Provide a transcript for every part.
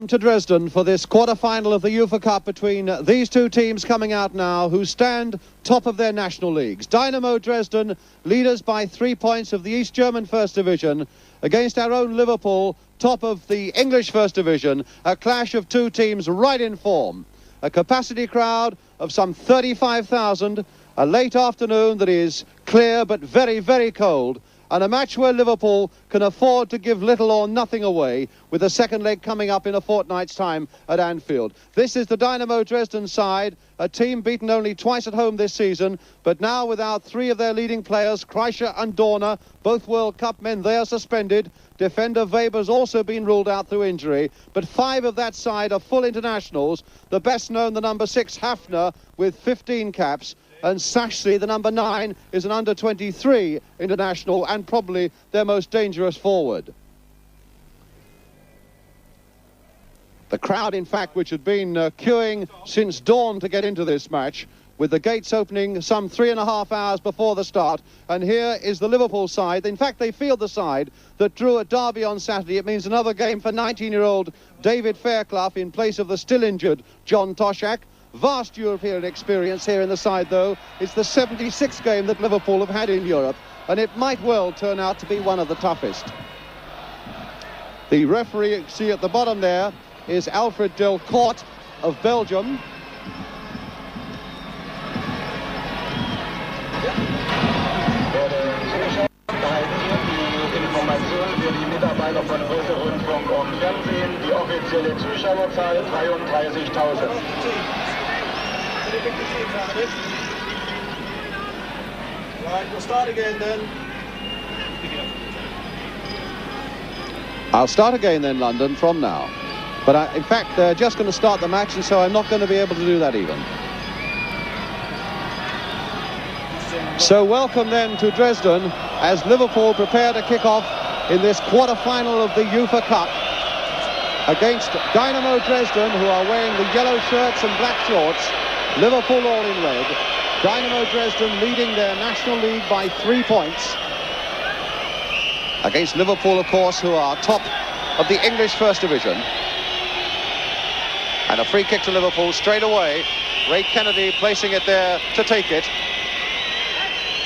To Dresden for this quarter-final of the UEFA Cup between these two teams coming out now who stand top of their national leagues. Dynamo Dresden, leaders by 3 points of the East German First Division, against our own Liverpool, top of the English First Division. A clash of two teams right in form. A capacity crowd of some 35,000, a late afternoon that is clear but very, very cold. And a match where Liverpool can afford to give little or nothing away, with the second leg coming up in a fortnight's time at Anfield. This is the Dynamo Dresden side, a team beaten only twice at home this season, but now without three of their leading players, Kreischer and Dorner, both World Cup men, they are suspended. Defender Weber's also been ruled out through injury, but five of that side are full internationals. The best known, the number 6, Hafner, with 15 caps. And Sashsi, the number 9, is an under-23 international and probably their most dangerous forward. The crowd, in fact, which had been queuing since dawn to get into this match, with the gates opening some 3.5 hours before the start. And here is the Liverpool side. In fact, they field the side that drew at Derby on Saturday. It means another game for 19-year-old David Fairclough in place of the still-injured John Toshak. Vast European experience here in the side, though. It's the 76th game that Liverpool have had in Europe, and it might well turn out to be one of the toughest. The referee you see at the bottom there is Alfred Delcourt of Belgium. Mitarbeiter von Presse, Rundfunk und Fernsehen. Die offizielle Zuschauerzahl 33.000. Right, we'll start again then. I'll start again then, London, from now. But in fact, they're just going to start the match, and so I'm not going to be able to do that even. So welcome then to Dresden as Liverpool prepare to kick off in this quarter-final of the UEFA Cup against Dynamo Dresden, who are wearing the yellow shirts and black shorts. Liverpool all in red. Dynamo Dresden leading their National League by 3 points. Against Liverpool, of course, who are top of the English First Division. And a free kick to Liverpool straight away. Ray Kennedy placing it there to take it.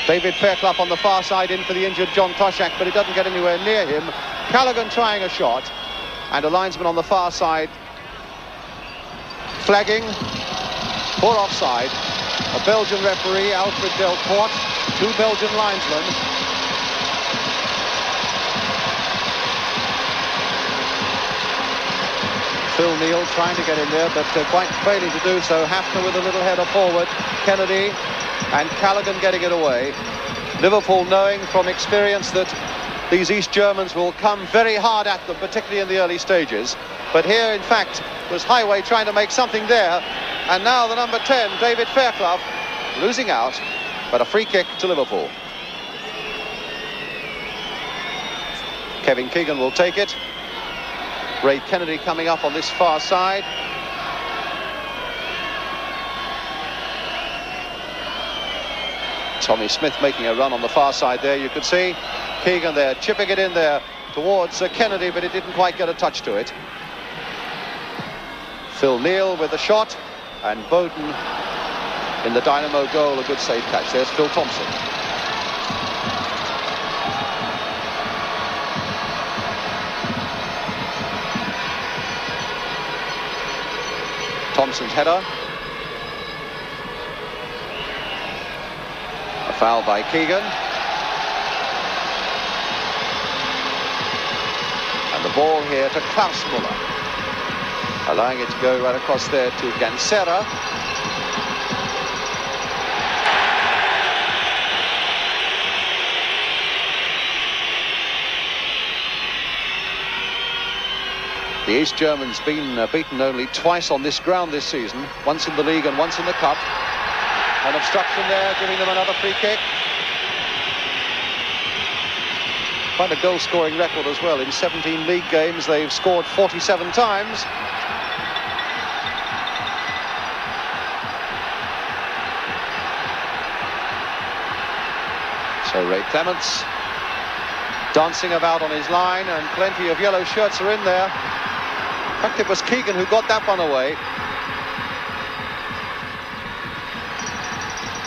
David Fairclough on the far side in for the injured John Toshak, but it doesn't get anywhere near him. Callaghan trying a shot, and a linesman on the far side flagging for offside. A Belgian referee, Alfred Delcourt, two Belgian linesmen. Phil Neal trying to get in there, but quite failing to do so. Hafner with a little header forward. Kennedy and Callaghan getting it away. Liverpool knowing from experience that these East Germans will come very hard at them, particularly in the early stages. But here, in fact, was Highway trying to make something there. And now the number 10, David Fairclough, losing out, but a free kick to Liverpool. Kevin Keegan will take it. Ray Kennedy coming up on this far side. Tommy Smith making a run on the far side there, you could see. Keegan there, chipping it in there towards Kennedy, but it didn't quite get a touch to it. Phil Neal with the shot, and Bowden in the Dynamo goal, a good save catch. There's Phil Thompson. Thompson's header. A foul by Keegan. And the ball here to Klaus Muller, allowing it to go right across there to Gansera. The East Germans been beaten only twice on this ground this season, once in the league and once in the cup. An obstruction there, giving them another free kick. Quite a goal-scoring record as well. In 17 league games, they've scored 47 times. So Ray Clements dancing about on his line, and plenty of yellow shirts are in there. fact, it was Keegan who got that one away.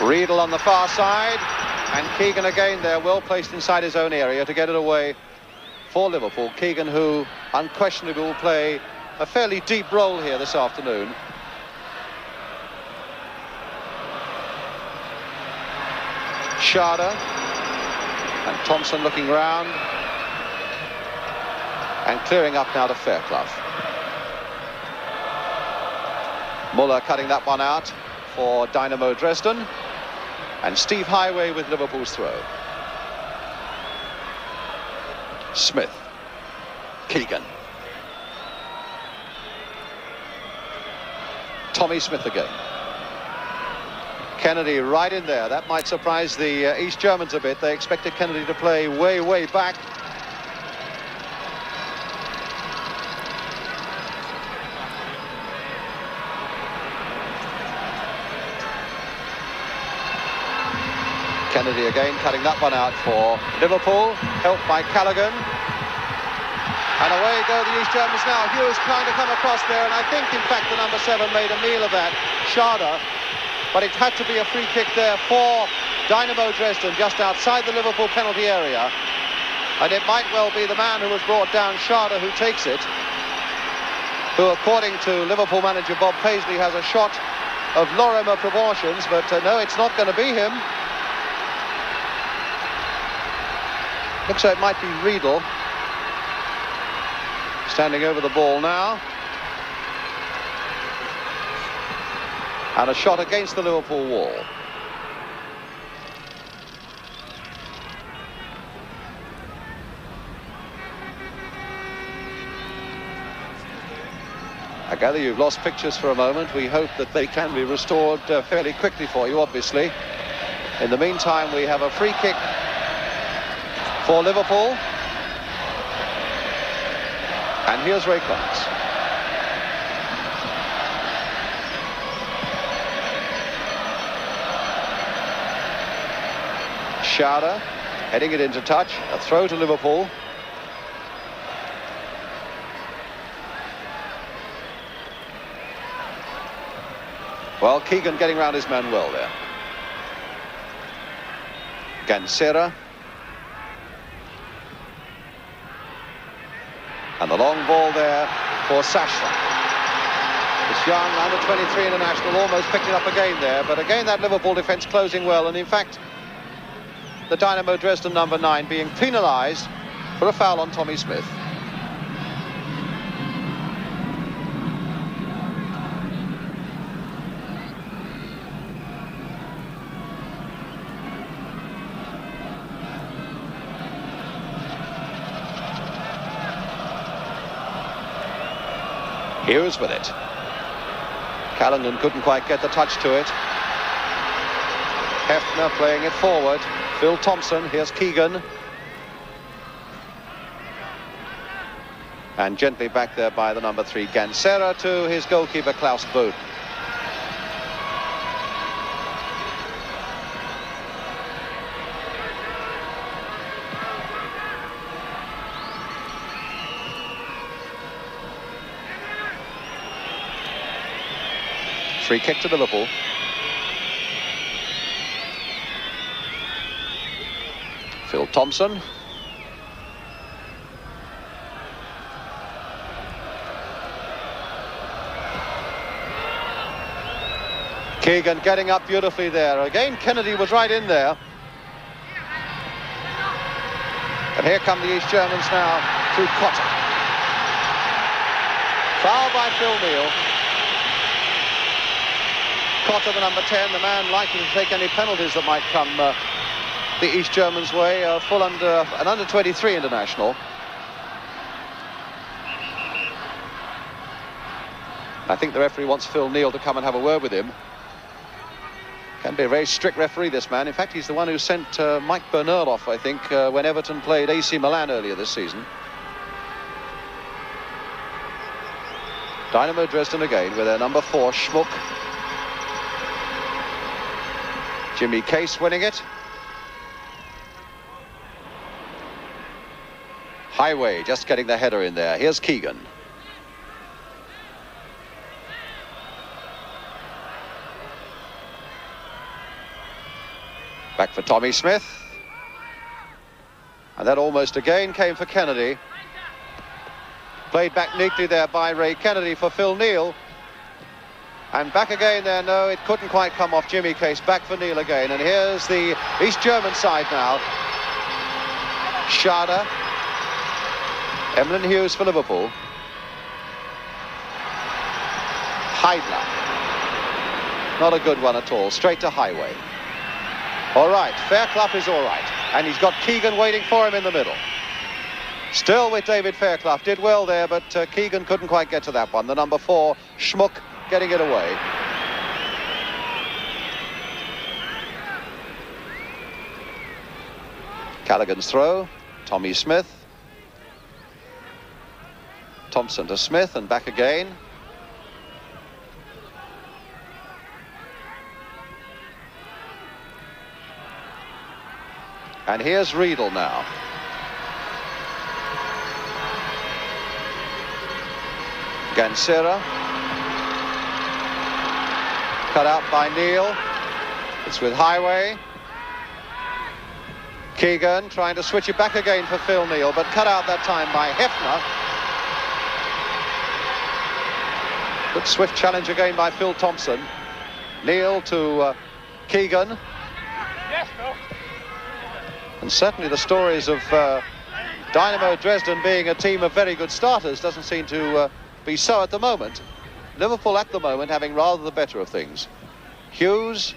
Riedel on the far side, and Keegan again there, well placed inside his own area to get it away for Liverpool. Keegan, who unquestionably will play a fairly deep role here this afternoon. Schade, and Thompson looking round and clearing up now to Fairclough. Muller cutting that one out for Dynamo Dresden, and Steve Highway with Liverpool's throw. Smith, Keegan, Tommy Smith again. Kennedy right in there. That might surprise the East Germans a bit. They expected Kennedy to play way back. Kennedy again cutting that one out for Liverpool, helped by Callaghan. And away go the East Germans now. Hughes trying to come across there, and I think in fact the number 7 made a meal of that, Schade. But it had to be a free kick there for Dynamo Dresden, just outside the Liverpool penalty area. And it might well be the man who was brought down, Schade, who takes it. Who, according to Liverpool manager Bob Paisley, has a shot of Lorimer proportions, but no, it's not going to be him. Looks like it might be Riedel. Standing over the ball now. And a shot against the Liverpool wall. I gather you've lost pictures for a moment. We hope that they can be restored fairly quickly for you, obviously. In the meantime, we have a free kick for Liverpool. And here's Ray Clark. Schade heading it into touch. A throw to Liverpool. Well, Keegan getting round his man well there. Gansera. And the long ball there for Sashla. This young under-23 international almost picked it up again there, but again that Liverpool defence closing well, and in fact the Dynamo Dresden number 9 being penalised for a foul on Tommy Smith. Hughes with it. Callaghan couldn't quite get the touch to it. Hefner playing it forward. Phil Thompson, here's Keegan. And gently back there by the number 3, Gansera, to his goalkeeper, Klaus Boden. Free kick to Liverpool. Phil Thompson. Keegan getting up beautifully there. Again, Kennedy was right in there. And here come the East Germans now through Cotter. Foul by Phil Neal. Cotter, the number 10, the man likely to take any penalties that might come the East Germans' way, an under-23 international. I think the referee wants Phil Neal to come and have a word with him. Can be a very strict referee, this man. In fact, he's the one who sent Mike Bernal off, I think, when Everton played AC Milan earlier this season. Dynamo Dresden again with their number 4, Schmuck. Jimmy Case winning it. Highway just getting the header in there. Here's Keegan. Back for Tommy Smith. And that almost again came for Kennedy. Played back neatly there by Ray Kennedy for Phil Neal. And back again there, no, it couldn't quite come off Jimmy Case. Back for Neal again. And here's the East German side now. Schade. Emlyn Hughes for Liverpool. Heidler. Not a good one at all. Straight to Highway. All right, Fairclough is all right. And he's got Keegan waiting for him in the middle. Still with David Fairclough. Did well there, but Keegan couldn't quite get to that one. The number 4, Schmuck, getting it away. Callaghan's throw. Tommy Smith. Thompson to Smith and back again. And here's Riedel now. Gansera. Cut out by Neal. It's with Highway. Keegan trying to switch it back again for Phil Neal, but cut out that time by Hefner. Good swift challenge again by Phil Thompson. Neal to Keegan. And certainly the stories of Dynamo Dresden being a team of very good starters doesn't seem to be so at the moment. Liverpool at the moment having rather the better of things. Hughes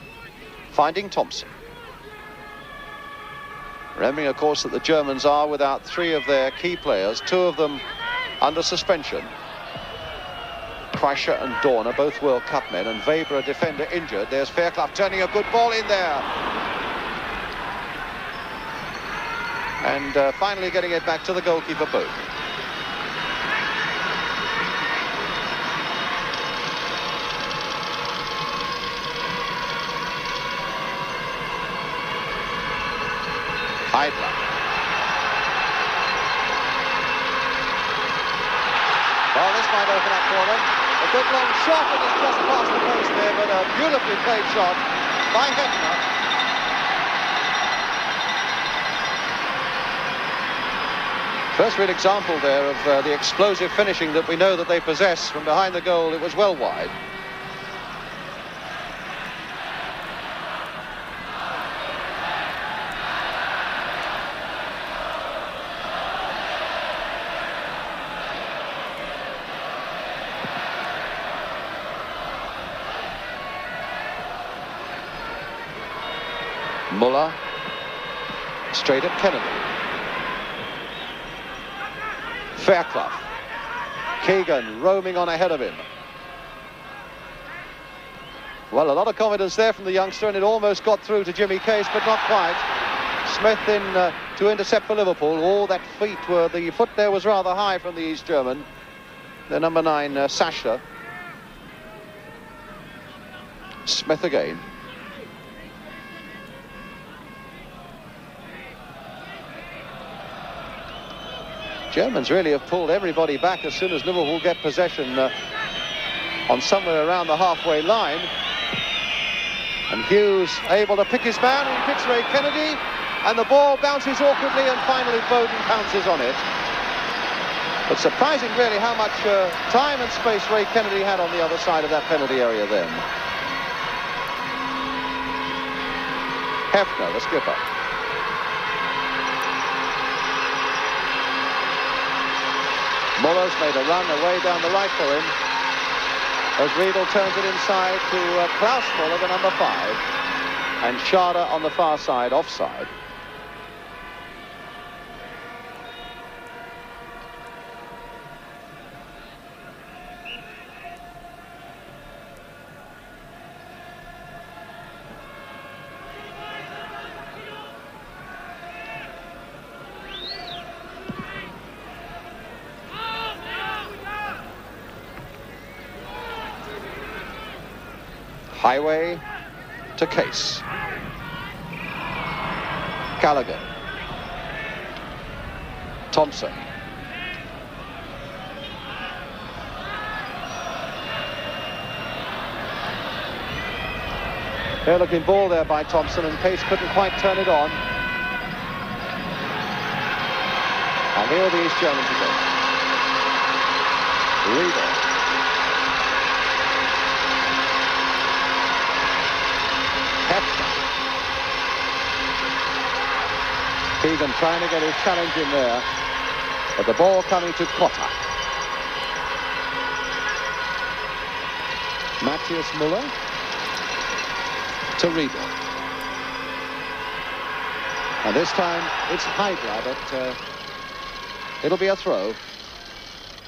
finding Thompson. Remembering, of course, that the Germans are without 3 of their key players, 2 of them under suspension. Kreischer and Dorner, both World Cup men, and Weber, a defender, injured. There's Fairclough turning a good ball in there. And finally getting it back to the goalkeeper booth. Heidler. Well, this might open up for them. A good long shot, and it's just past the post there, but a beautifully played shot by Hefner. First real example there of the explosive finishing that we know that they possess from behind the goal. It was well wide. Muller straight at Kennedy. Fairclough. Keegan roaming on ahead of him. Well, a lot of confidence there from the youngster, and it almost got through to Jimmy Case, but not quite. Smith in to intercept for Liverpool. Oh, that the foot there was rather high from the East German. The number 9, Sasha. Smith again. Germans really have pulled everybody back as soon as Liverpool get possession on somewhere around the halfway line. And Hughes able to pick his man, and he picks Ray Kennedy, and the ball bounces awkwardly, and finally Bowden pounces on it. But surprising really how much time and space Ray Kennedy had on the other side of that penalty area then. Hefner, the skipper. Muller's made a run away down the right for him as Riedel turns it inside to Klaus Muller, the number 5, and Schade on the far side, offside. Highway to Case. Callaghan. Thompson. Fair-looking ball there by Thompson, and Pace couldn't quite turn it on. And here are the East Germans again. Riedel. Hefner. Keegan trying to get his challenge in there, but the ball coming to Cotta. Matthias Müller to Riedel. And this time it's Heidler, but it'll be a throw.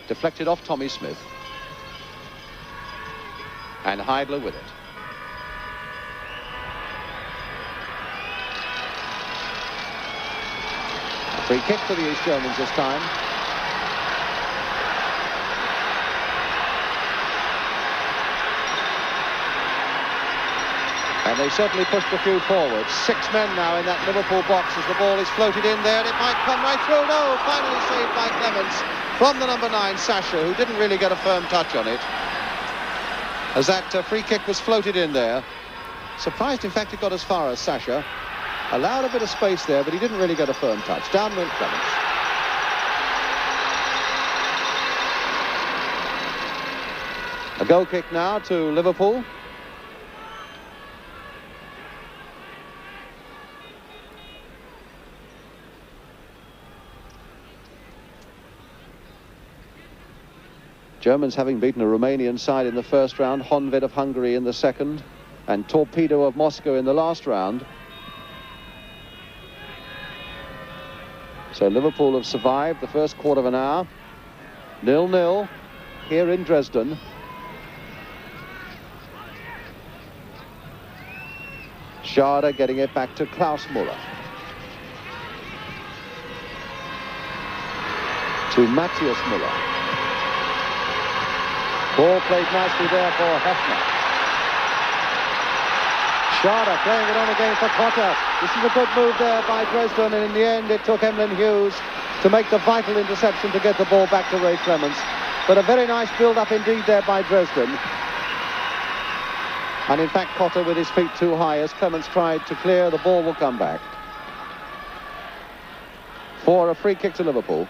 Deflected off Tommy Smith. And Heidler with it. A free kick for the East Germans this time. And they certainly pushed a few forward. 6 men now in that Liverpool box as the ball is floated in there, and it might come right through. No, finally saved by Clements from the number 9, Sasha, who didn't really get a firm touch on it. As that free kick was floated in there. Surprised, in fact, it got as far as Sasha. Allowed a bit of space there, but he didn't really get a firm touch. Down went Clements. A goal kick now to Liverpool. Germans having beaten a Romanian side in the first round, Honved of Hungary in the second, and Torpedo of Moscow in the last round. So Liverpool have survived the first quarter of an hour. 0-0 here in Dresden. Schade getting it back to Klaus Müller. To Matthias Müller. Ball played nicely there for Hefner. Schade playing it on again for Cotta. This is a good move there by Dresden, and in the end it took Emlyn Hughes to make the vital interception to get the ball back to Ray Clements. But a very nice build-up indeed there by Dresden. And in fact Cotta with his feet too high as Clements tried to clear, the ball will come back. For a free kick to Liverpool.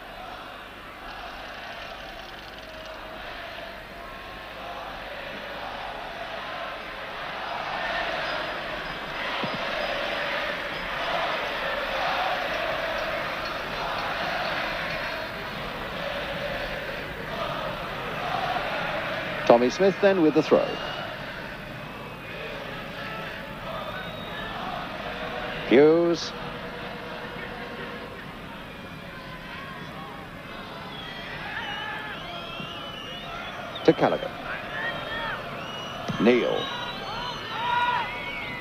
Tommy Smith then with the throw. Hughes. To Callaghan. Neal.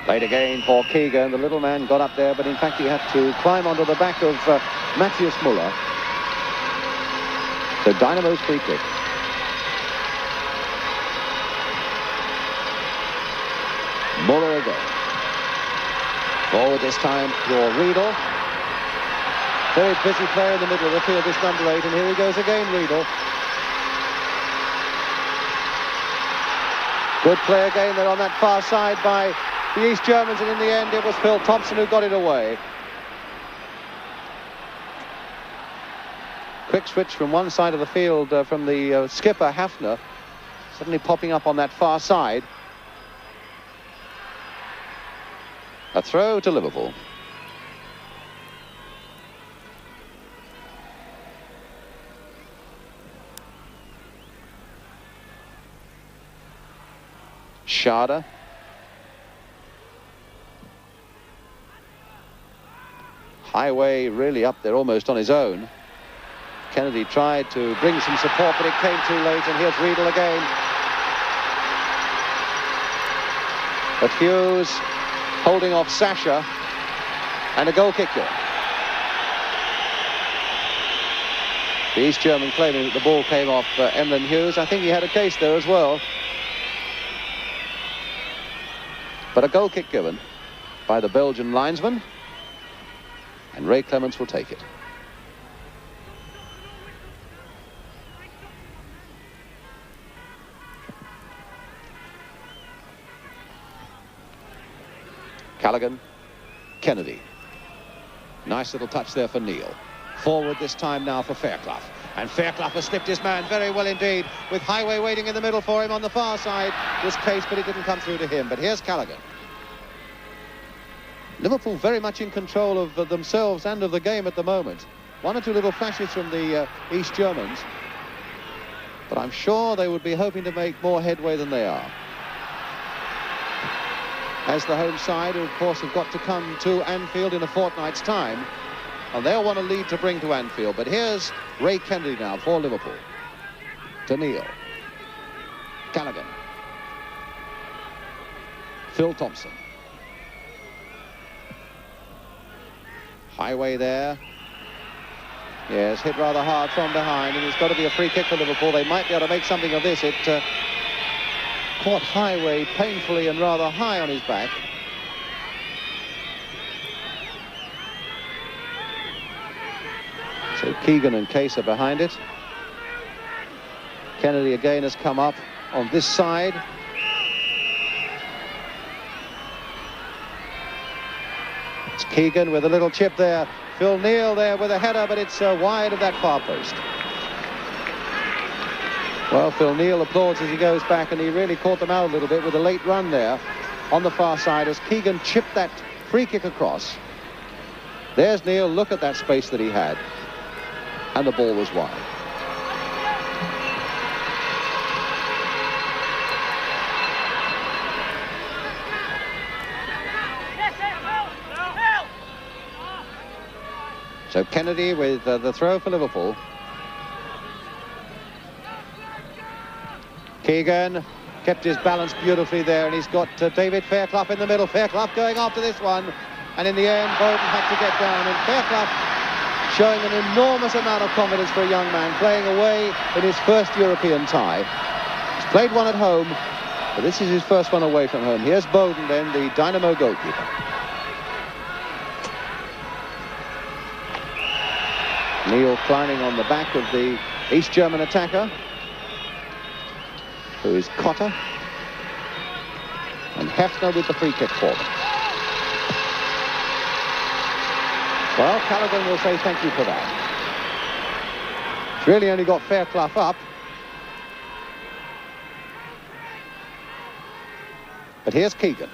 Played again for Keegan. The little man got up there, but in fact he had to climb onto the back of Matthias Müller. So Dynamo's free kick. Müller again. Forward this time for Riedel. Very busy player in the middle of the field, this number 8, and here he goes again, Riedel. Good play again there on that far side by the East Germans, and in the end it was Phil Thompson who got it away. Quick switch from one side of the field from the skipper, Hefner, suddenly popping up on that far side. A throw to Liverpool. Schade. Highway really up there almost on his own. Kennedy tried to bring some support, but it came too late, and here's Riedel again. But Hughes holding off Sasha, and a goal kick there. The East German claiming that the ball came off Emlyn Hughes. I think he had a case there as well. But a goal kick given by the Belgian linesman, and Ray Clements will take it. Callaghan, Kennedy. Nice little touch there for Neil. Forward this time now for Fairclough. And Fairclough has slipped his man very well indeed, with Highway waiting in the middle for him on the far side. Was Case, but it didn't come through to him. But here's Callaghan. Liverpool very much in control of themselves and of the game at the moment. One or two little flashes from the East Germans. But I'm sure they would be hoping to make more headway than they are. As the home side, who of course have got to come to Anfield in a fortnight's time. And they'll want a lead to bring to Anfield. But here's Ray Kennedy now for Liverpool. To Neil. Callaghan. Phil Thompson. Highway there. Yes, hit rather hard from behind, and it's got to be a free kick for Liverpool. They might be able to make something of this. It caught Highway painfully and rather high on his back. So Keegan and Case are behind it. Kennedy again has come up on this side. It's Keegan with a little chip there. Phil Neal there with a header, but it's wide of that far post. Well, Phil Neal applauds as he goes back, and he really caught them out a little bit with a late run there on the far side as Keegan chipped that free kick across. There's Neal. Look at that space that he had. And the ball was wide. So Kennedy with the throw for Liverpool. Keegan kept his balance beautifully there, and he's got David Fairclough in the middle. Fairclough going after this one, and in the end Bowden had to get down, and Fairclough showing an enormous amount of confidence for a young man, playing away in his first European tie. He's played one at home, but this is his first one away from home. Here's Bowden then, the Dynamo goalkeeper. Neil climbing on the back of the East German attacker, who is Cotter. And Hefner with the free kick for them. Well, Callaghan will say thank you for that. It's really only got Fairclough up. But here's Keegan.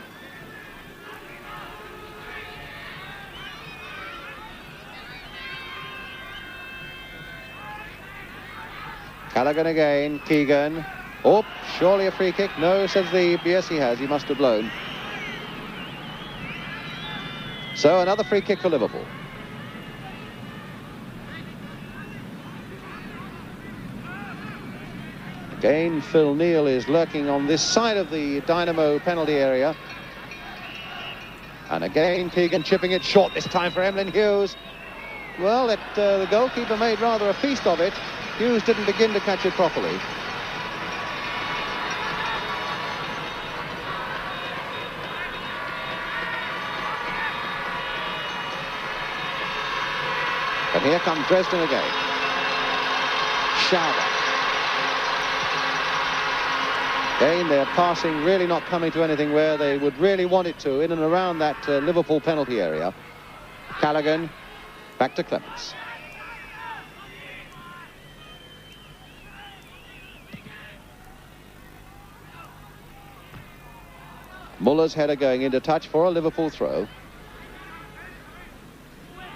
Callaghan again, Keegan. Oh, surely a free kick. No, says the... Yes, he has. He must have blown. So another free kick for Liverpool. Again, Phil Neal is lurking on this side of the Dynamo penalty area. And again, Keegan chipping it short this time for Emlyn Hughes. Well, the goalkeeper made rather a feast of it. Hughes didn't begin to catch it properly. But here comes Dresden again. Schauber. Again, they're passing, really not coming to anything where they would really want it to, in and around that Liverpool penalty area. Callaghan, back to Clements. Muller's header going into touch for a Liverpool throw.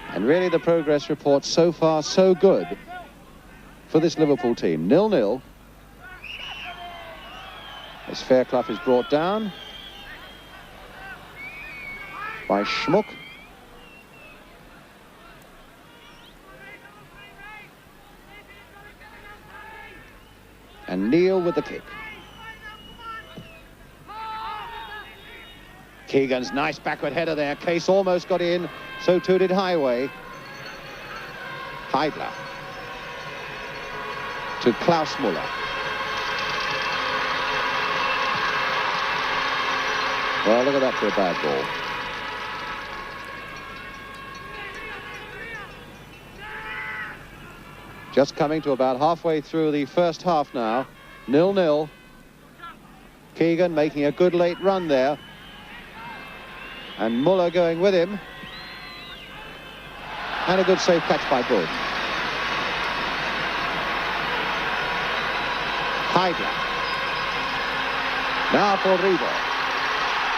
And really the progress report so far so good for this Liverpool team. 0-0. As Fairclough is brought down by Schmuck. And Neal with the kick. Keegan's nice backward header there. Case almost got in, so too did Highway. Heidler to Klaus Muller. Well, look at that for a bad ball. Just coming to about halfway through the first half now. 0-0. Keegan making a good late run there. And Muller going with him. And a good safe catch by Boden. Heidler. Now for Riedel.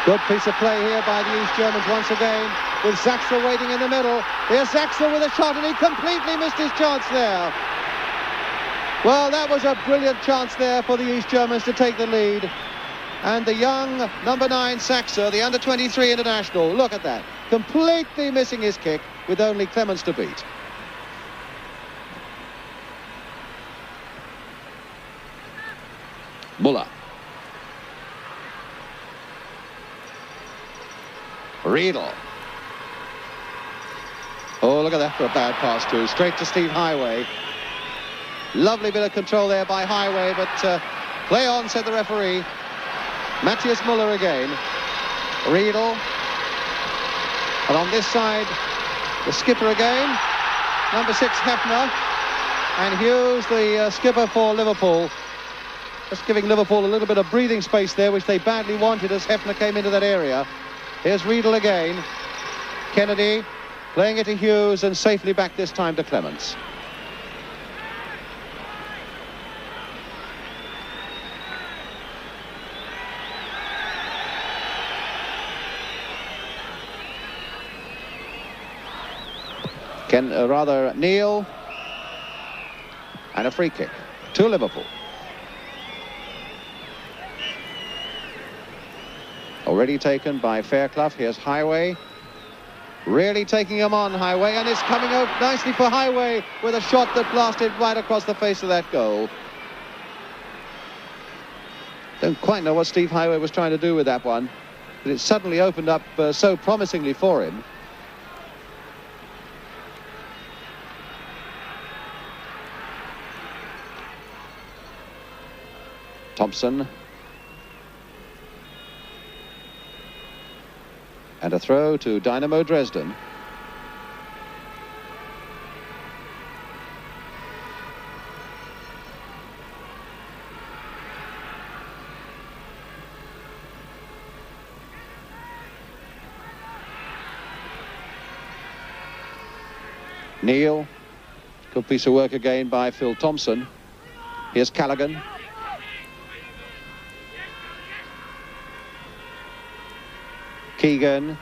Good piece of play here by the East Germans once again, with Zaxel waiting in the middle. Here's Zaxel with a shot, and he completely missed his chance there. Well, that was a brilliant chance there for the East Germans to take the lead. And the young number 9 Saxer, the under-23 international, look at that, completely missing his kick with only Clemens to beat. Muller. Riedel. Oh, look at that for a bad pass too. Straight to Steve Highway. Lovely bit of control there by Highway, but play on, said the referee. Matthias Muller again. Riedel. And on this side, the skipper again. Number 6, Hefner. And Hughes, the skipper for Liverpool. Just giving Liverpool a little bit of breathing space there, which they badly wanted as Hefner came into that area. Here's Riedel again. Kennedy playing it to Hughes and safely back this time to Clements. Neil. And a free kick to Liverpool. Already taken by Fairclough. Here's Highway. Really taking him on, Highway, and it's coming out nicely for Highway with a shot that blasted right across the face of that goal. Don't quite know what Steve Highway was trying to do with that one, but it suddenly opened up so promisingly for him. Thompson. And a throw to Dynamo Dresden. Neil. Good piece of work again by Phil Thompson. Here's Callaghan. Keegan.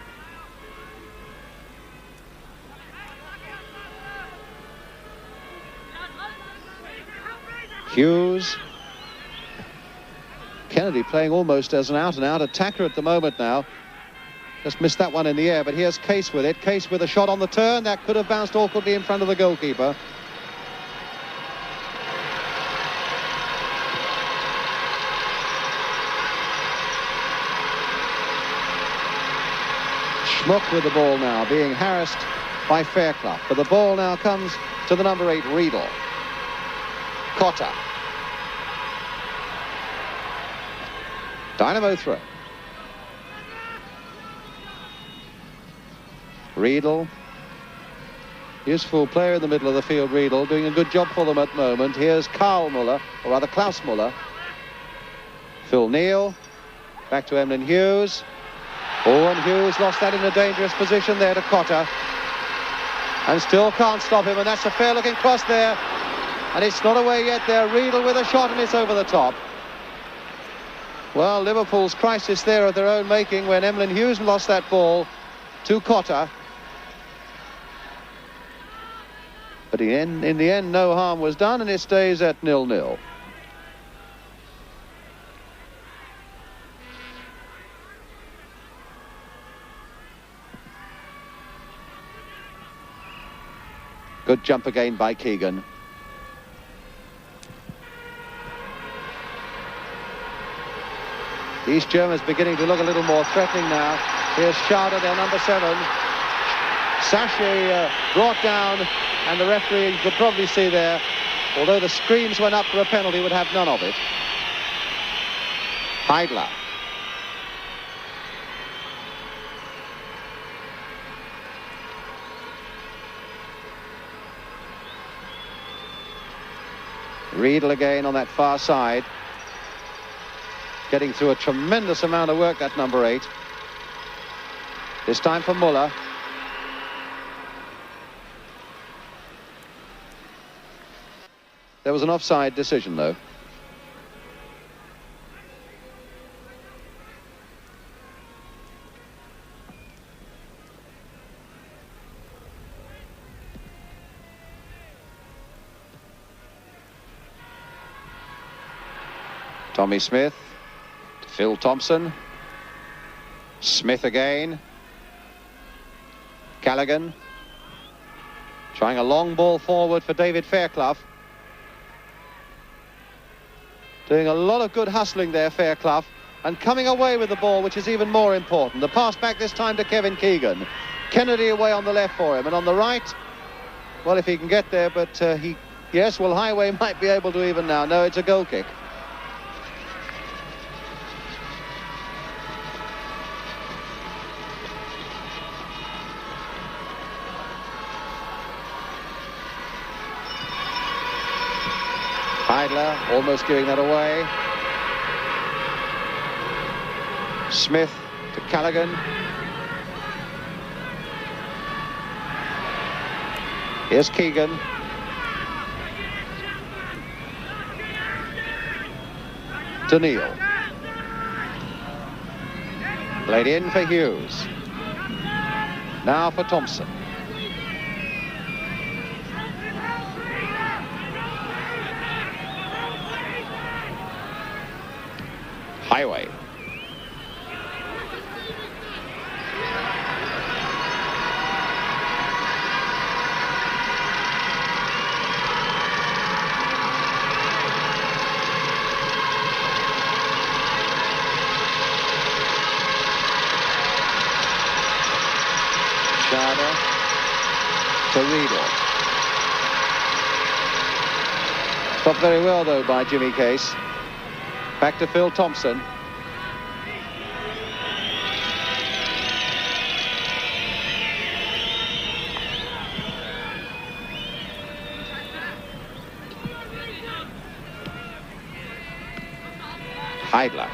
Hughes. Kennedy playing almost as an out-and-out attacker at the moment now. Just missed that one in the air, but here's Case with it. Case with a shot on the turn. That could have bounced awkwardly in front of the goalkeeper. Schmuck with the ball now, being harassed by Fairclough. But the ball now comes to the number 8, Riedel. Cotter. Dynamo throw. Riedel. Useful player in the middle of the field, Riedel, doing a good job for them at the moment. Here's Karl Muller, or rather Klaus Muller. Phil Neal. Back to Emlyn Hughes. Oh, and Hughes lost that in a dangerous position there to Cotter. And still can't stop him, and that's a fair-looking cross there. And it's not away yet there. Riedel with a shot, and it's over the top. Well, Liverpool's crisis there of their own making when Emlyn Hughes lost that ball to Cotter. But in the end, no harm was done, and it stays at 0-0. Good jump again by Keegan. The East Germans beginning to look a little more threatening now. Here's Schauder, their number 7. Sachet brought down, and the referee, you could probably see there, although the screams went up for a penalty, would have none of it. Heidler. Riedel again on that far side. Getting through a tremendous amount of work, that number 8. This time for Muller. There was an offside decision, though. Tommy Smith to Phil Thompson. Smith again. Callaghan trying a long ball forward for David Fairclough. Doing a lot of good hustling there, Fairclough, and coming away with the ball, which is even more important. The pass back this time to Kevin Keegan. Kennedy away on the left for him, and on the right, well, if he can get there, but yes, well, Highway might be able to even now. No, it's a goal kick. Heidler almost giving that away. Smith to Callaghan. Here's Keegan. To Neil. Played in for Hughes. Now for Thompson. Highway. Schade to Riedel. Stopped very well, though, by Jimmy Case. Back to Phil Thompson. Heidler.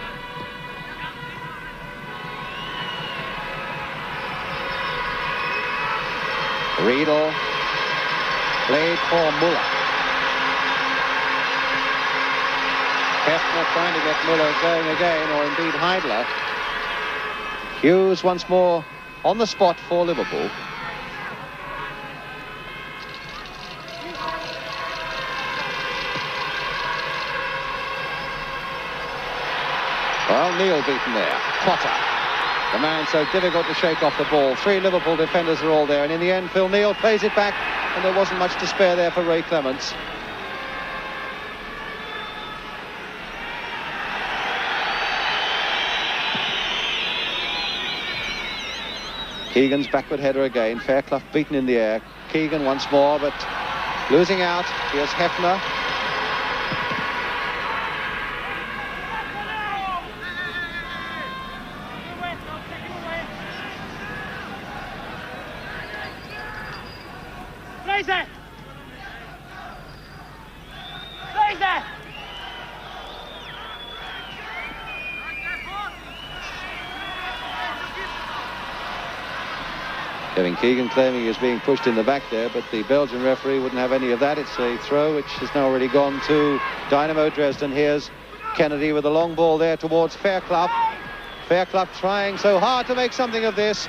Riedel. Played for Muller. Hefner trying to get Muller going again, or indeed Heidler. Hughes once more on the spot for Liverpool. Well, Neil beaten there. Potter. The man so difficult to shake off the ball. Three Liverpool defenders are all there, and in the end, Phil Neal plays it back, and there wasn't much to spare there for Ray Clements. Keegan's backward header again. Fairclough beaten in the air. Keegan once more, but losing out. Here's Hefner. Kevin Keegan claiming he was being pushed in the back there, but the Belgian referee wouldn't have any of that. It's a throw which has now already gone to Dynamo Dresden. Here's Kennedy with a long ball there towards Fairclough. Fairclough trying so hard to make something of this.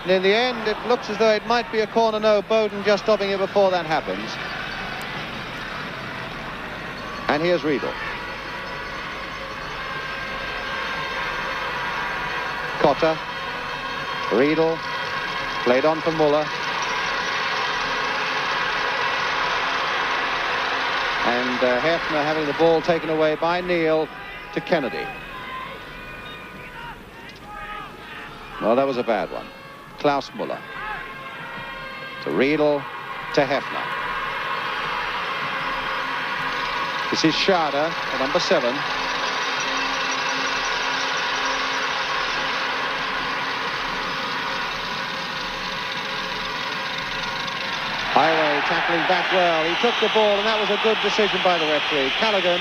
And in the end, it looks as though it might be a corner. No, Bowden just stopping it before that happens. And here's Riedel. Cotter. Riedel. Played on for Muller. And Hefner having the ball taken away by Neil to Kennedy. Well, that was a bad one. Klaus Muller. To Riedel, to Hefner. This is Schade, the number 7. Highway tackling back well. He took the ball, and that was a good decision by the referee. Callaghan.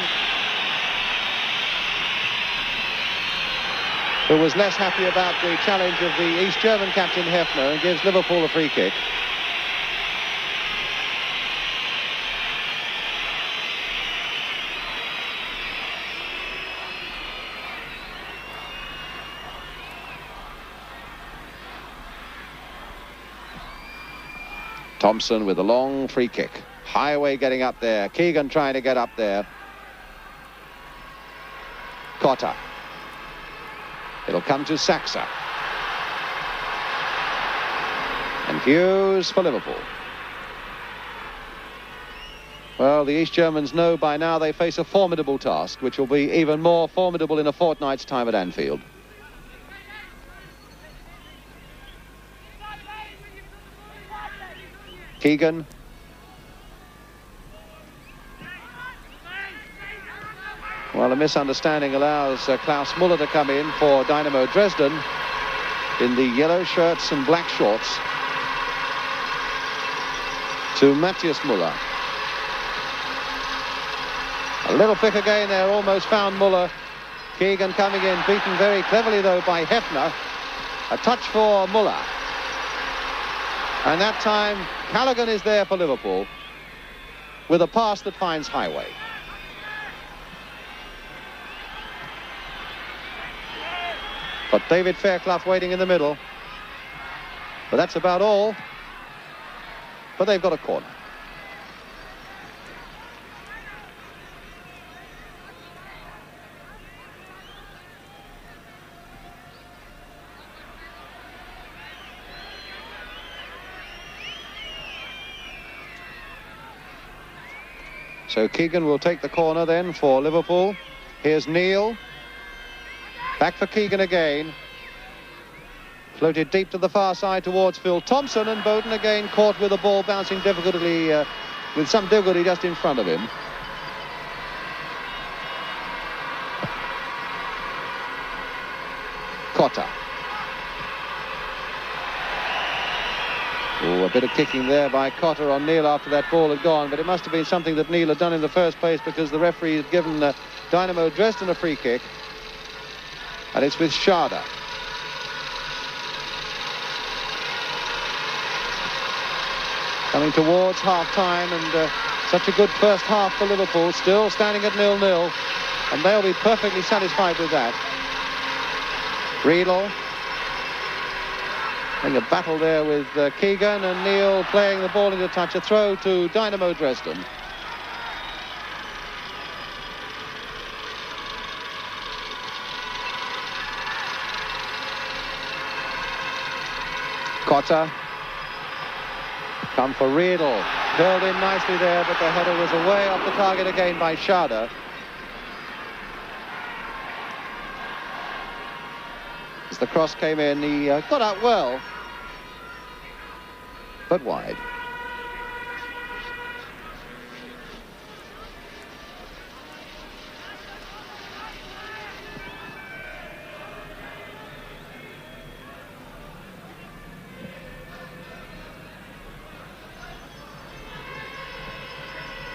who was less happy about the challenge of the East German captain Hefner, and gives Liverpool a free kick. Thompson with a long free kick. Highway getting up there. Keegan trying to get up there. Cotter. It'll come to Saxa. And Hughes for Liverpool. Well, the East Germans know by now they face a formidable task, which will be even more formidable in a fortnight's time at Anfield. Keegan. Well, a misunderstanding allows Klaus Müller to come in for Dynamo Dresden in the yellow shirts and black shorts to Matthias Müller. A little flick again there, almost found Müller. Keegan coming in, beaten very cleverly though by Hefner. A touch for Müller. And that time, Callaghan is there for Liverpool with a pass that finds Highway. But David Fairclough waiting in the middle. But that's about all. But they've got a corner. So Keegan will take the corner then for Liverpool. Here's Neil. Back for Keegan again. Floated deep to the far side towards Phil Thompson, and Bowden again caught with the ball bouncing difficultly, with some difficulty just in front of him. Cotter. Oh, a bit of kicking there by Cotter on Neil after that ball had gone, but it must have been something that Neil had done in the first place, because the referee had given Dynamo Dresden a free kick, and it's with Schade. Coming towards half-time, and such a good first half for Liverpool, still standing at 0-0, and they'll be perfectly satisfied with that. Riedel. Having a battle there with Keegan, and Neil playing the ball into touch. A throw to Dynamo Dresden. Cotter. Come for Riedel. Curled in nicely there, but the header was away off the target again by Schade. As the cross came in, he got out well, but wide.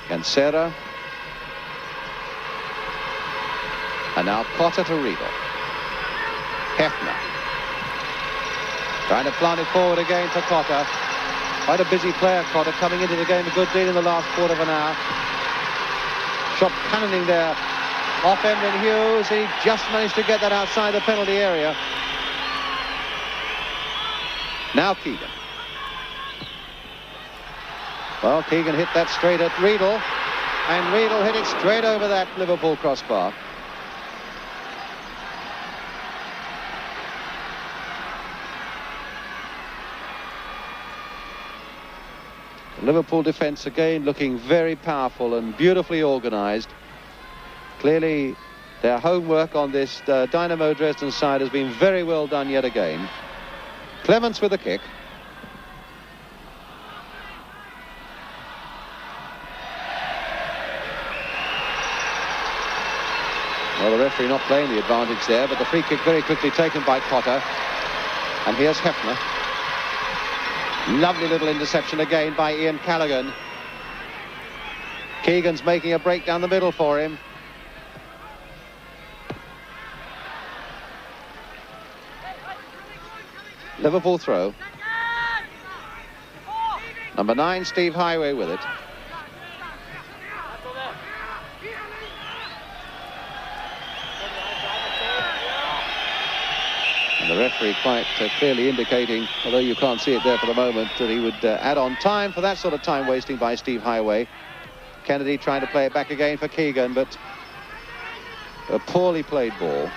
Gansera. And now Cotter to Riedel. Hefner. Trying to plant it forward again to Cotter. Quite a busy player, Cotter, coming into the game a good deal in the last quarter of an hour. Shot cannoning there off Emlyn Hughes. He just managed to get that outside the penalty area. Now Keegan. Well, Keegan hit that straight at Riedel, and Riedel hit it straight over that Liverpool crossbar. Liverpool defence again looking very powerful and beautifully organised. Clearly their homework on this Dynamo Dresden side has been very well done yet again. Clements with a kick. Well, the referee not playing the advantage there, but the free kick very quickly taken by Cotter. And here's Hefner. Lovely little interception again by Ian Callaghan. Keegan's making a break down the middle for him. Liverpool throw. Number 9, Steve Highway with it. And the referee quite clearly indicating, although you can't see it there for the moment, that he would add on time for that sort of time wasting by Steve Highway. Kennedy trying to play it back again for Keegan, but a poorly played ball.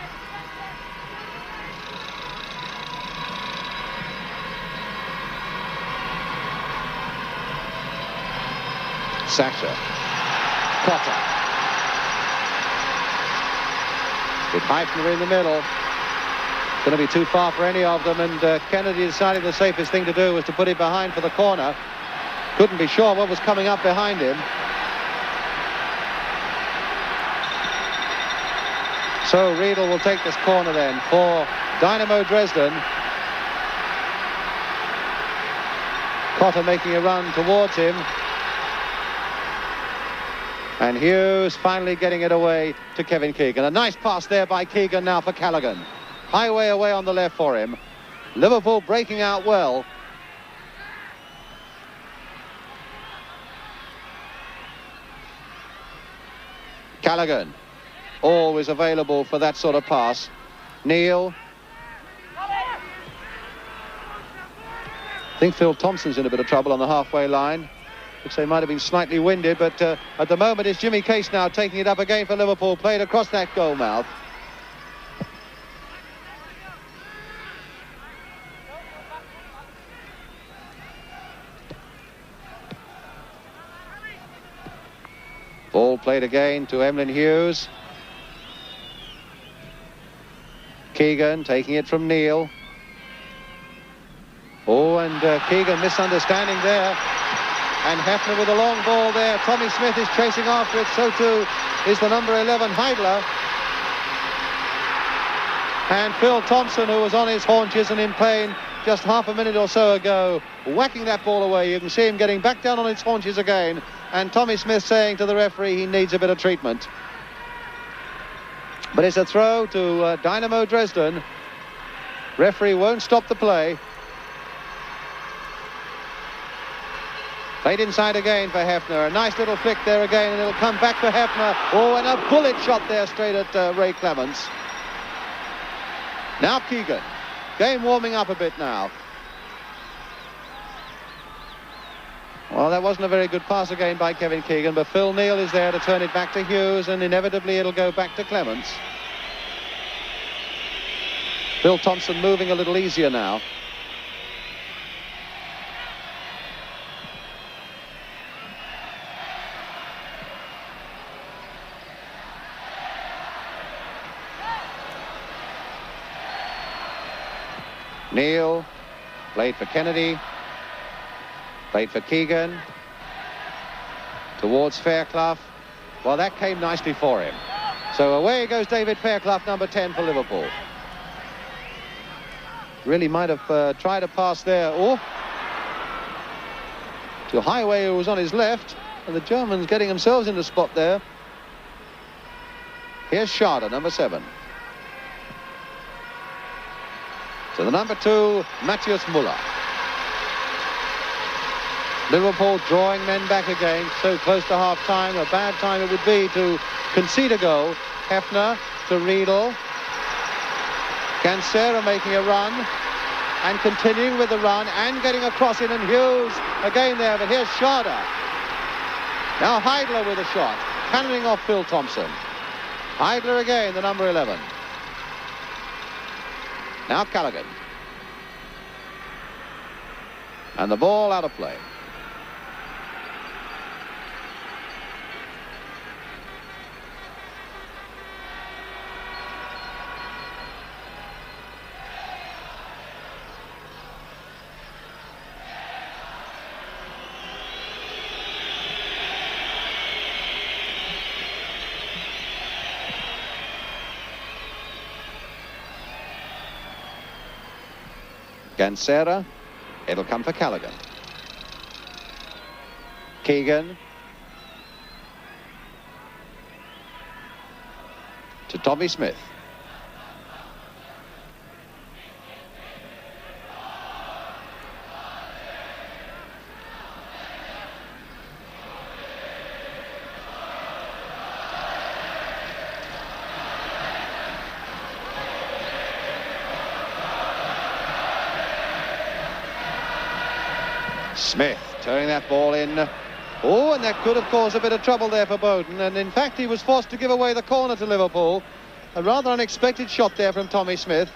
Sasha. Cotter. With Heifner in the middle. It's going to be too far for any of them, and Kennedy decided the safest thing to do was to put it behind for the corner. Couldn't be sure what was coming up behind him. So Riedel will take this corner then for Dynamo Dresden. Cotter making a run towards him. And Hughes finally getting it away to Kevin Keegan. A nice pass there by Keegan now for Callaghan. Highway away on the left for him. Liverpool breaking out well. Callaghan, always available for that sort of pass. Neil. I think Phil Thompson's in a bit of trouble on the halfway line. Looks they might have been slightly winded, but at the moment it's Jimmy Case now taking it up again for Liverpool, played across that goal mouth. Ball played again to Emlyn Hughes. Keegan taking it from Neil. Oh, and Keegan misunderstanding there. And Hefner with a long ball there. Tommy Smith is chasing after it. So too is the number 11, Heidler. And Phil Thompson, who was on his haunches and in pain just half a minute or so ago, whacking that ball away. You can see him getting back down on his haunches again. And Tommy Smith saying to the referee he needs a bit of treatment. But it's a throw to Dynamo Dresden. Referee won't stop the play. Played inside again for Hefner. A nice little flick there again, and it'll come back for Hefner. Oh, and a bullet shot there straight at Ray Clements. Now Keegan. Game warming up a bit now. Well, that wasn't a very good pass again by Kevin Keegan, but Phil Neal is there to turn it back to Hughes, and inevitably it'll go back to Clements. Phil Thompson moving a little easier now. Neal played for Kennedy, played for Keegan, towards Fairclough. Well, that came nicely for him. So away goes David Fairclough, number 10 for Liverpool. Really might have tried a pass there. Oh, to Highway, who was on his left, and the Germans getting themselves in the spot there. Here's Schade, number 7. So the number 2, Matthias Müller. Liverpool drawing men back again, so close to half-time. A bad time it would be to concede a goal. Hefner to Riedel. Gansera making a run and continuing with the run and getting across it, and Hughes again there, but here's Schade. Now Heidler with a shot, cannoning off Phil Thompson. Heidler again, the number 11. Now Callaghan. And the ball out of play. Gansera, it'll come for Callaghan. Keegan to Tommy Smith. Smith turning that ball in. Oh, and that could have caused a bit of trouble there for Bowden, and in fact he was forced to give away the corner to Liverpool. A rather unexpected shot there from Tommy Smith.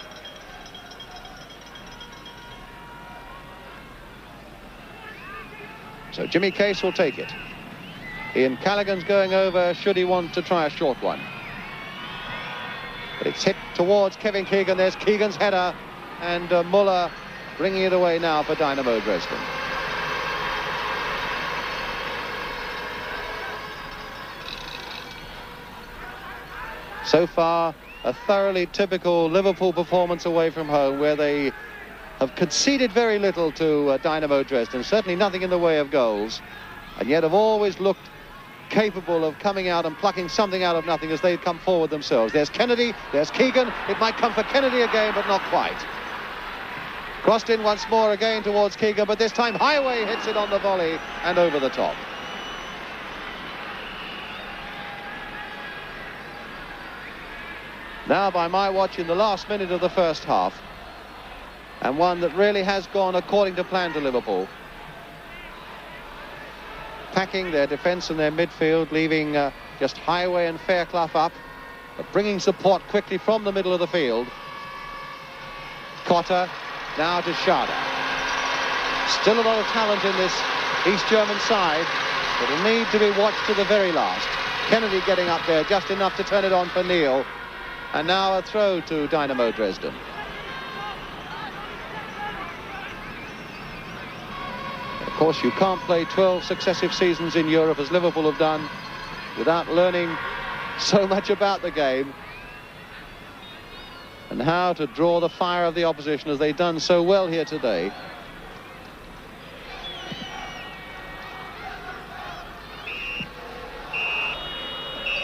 So Jimmy Case will take it. Ian Callaghan's going over should he want to try a short one. But it's hit towards Kevin Keegan. There's Keegan's header, and Muller bringing it away now for Dynamo Dresden. So far, a thoroughly typical Liverpool performance away from home, where they have conceded very little to Dynamo Dresden, certainly nothing in the way of goals, and yet have always looked capable of coming out and plucking something out of nothing as they come forward themselves. There's Kennedy, there's Keegan. It might come for Kennedy again, but not quite. Crossed in once more again towards Keegan, but this time Highway hits it on the volley and over the top. Now, by my watch, in the last minute of the first half, and one that really has gone according to plan to Liverpool. Packing their defence and their midfield, leaving just Highway and Fairclough up, but bringing support quickly from the middle of the field. Cotter, now to Schade. Still a lot of talent in this East German side, but will need to be watched to the very last. Kennedy getting up there, just enough to turn it on for Neal. And now a throw to Dynamo Dresden. Of course, you can't play 12 successive seasons in Europe, as Liverpool have done, without learning so much about the game and how to draw the fire of the opposition, as they've done so well here today.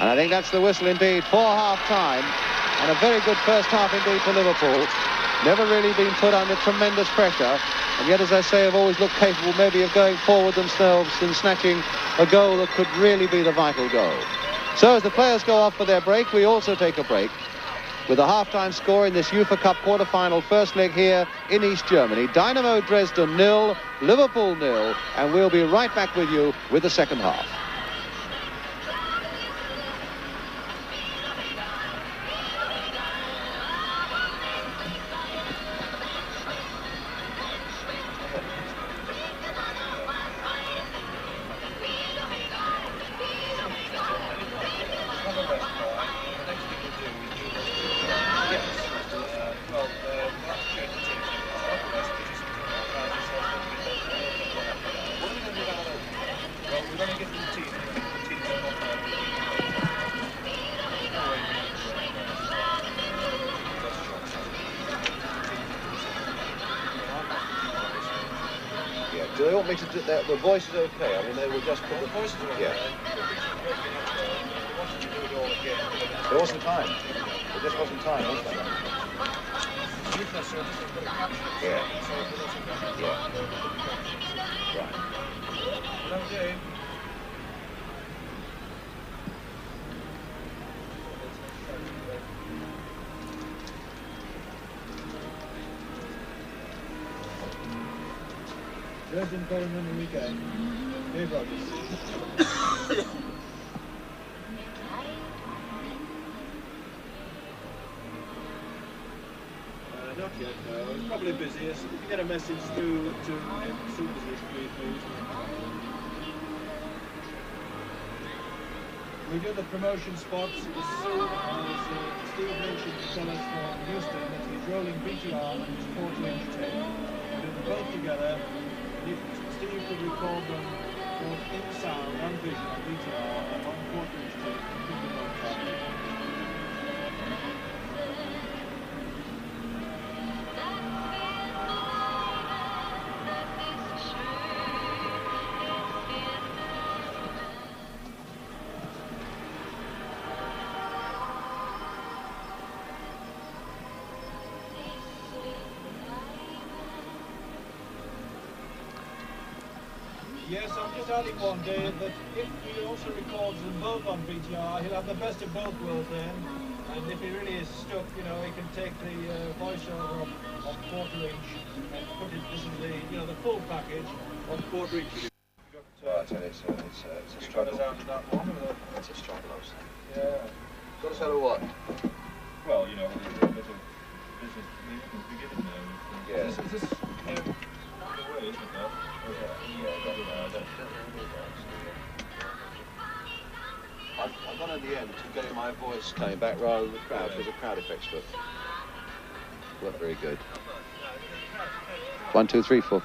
And I think that's the whistle indeed for half-time. And a very good first half indeed for Liverpool. Never really been put under tremendous pressure. And yet, as I say, have always looked capable maybe of going forward themselves and snatching a goal that could really be the vital goal. So as the players go off for their break, we also take a break with a half-time score in this UEFA Cup quarter-final first leg here in East Germany. Dynamo Dresden 0, Liverpool 0, and we'll be right back with you with the second half. Do they want me to do that? The voice is okay. I mean, they will just put the voice is okay. Yeah. There wasn't time. There just wasn't time, was there? Yeah. Yeah. Right. Dresden calling on the weekend. Dave Rogers. Not yet, no. He's probably busy. If you get a message through to him as soon as he's free, please. We do the promotion spots as soon as Steve mentioned to tell us from Houston that he's rolling VTR on his 40-inch tape. We do them both together. If Steve could record them both in sound and vision on VTR and on 40-inch tape, and keep them on track. Yes, I'm just adding one, Dave, that if he also records them both on VTR, he'll have the best of both worlds then. And if he really is stuck, you know, he can take the voiceover of quarter-inch and put it, this is the full package of quarter-inch. It's a struggle. It's a struggle, obviously. Yeah. Got us out of what? Well, you know, there's a business beginning there. Yeah. Is this the way, isn't it? I got in the end to getting my voice coming back rather than the crowd, because the crowd effects weren't very good. 1, 2, 3, 4.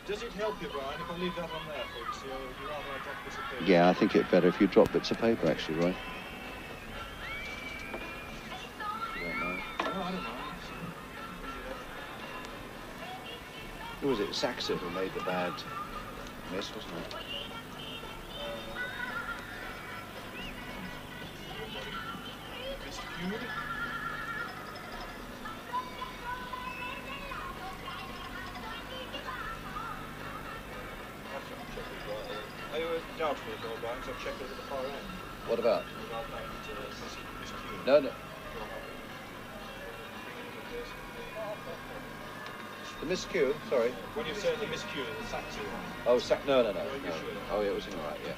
Does it help you, Brian, if I leave that on there for you, so you rather I drop bits of paper? Yeah, I think it's better if you drop bits of paper, actually, Roy. You don't know. No, I don't mind. Who was it? Saxon who made the bad miss, wasn't it? Mr. Feud? Are you doubtful at all, Brian? So I've checked over the far end. What about? About that miscue. No. The miscue, sorry. When you say the miscue, the Saxon one. Oh, no. Are you sure? Oh, yeah, it was in right, yeah.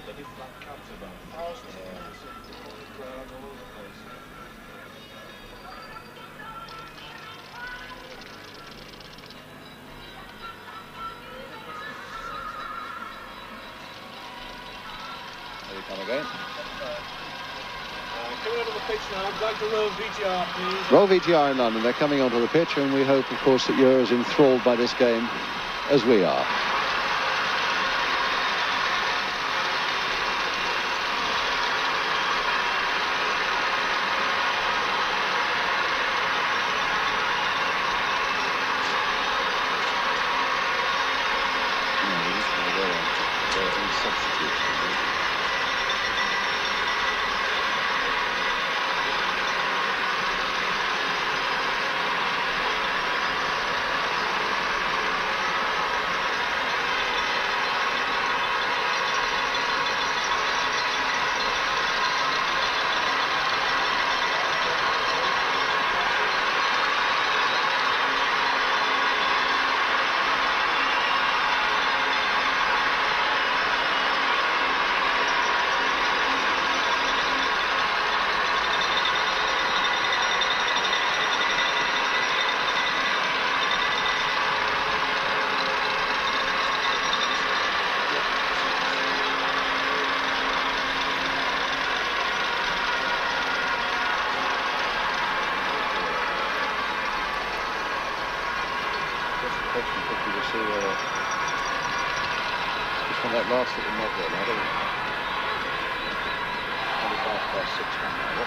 Bloody flat caps about. Thousands of caps. Crowd all over the place. There we come again. Coming onto the pitch now, I'd like to roll VTR, please. Roll VTR in London. They're coming onto the pitch, and we hope, of course, that you're as enthralled by this game as we are. That last little mod there, I don't know. 25 past 6 now.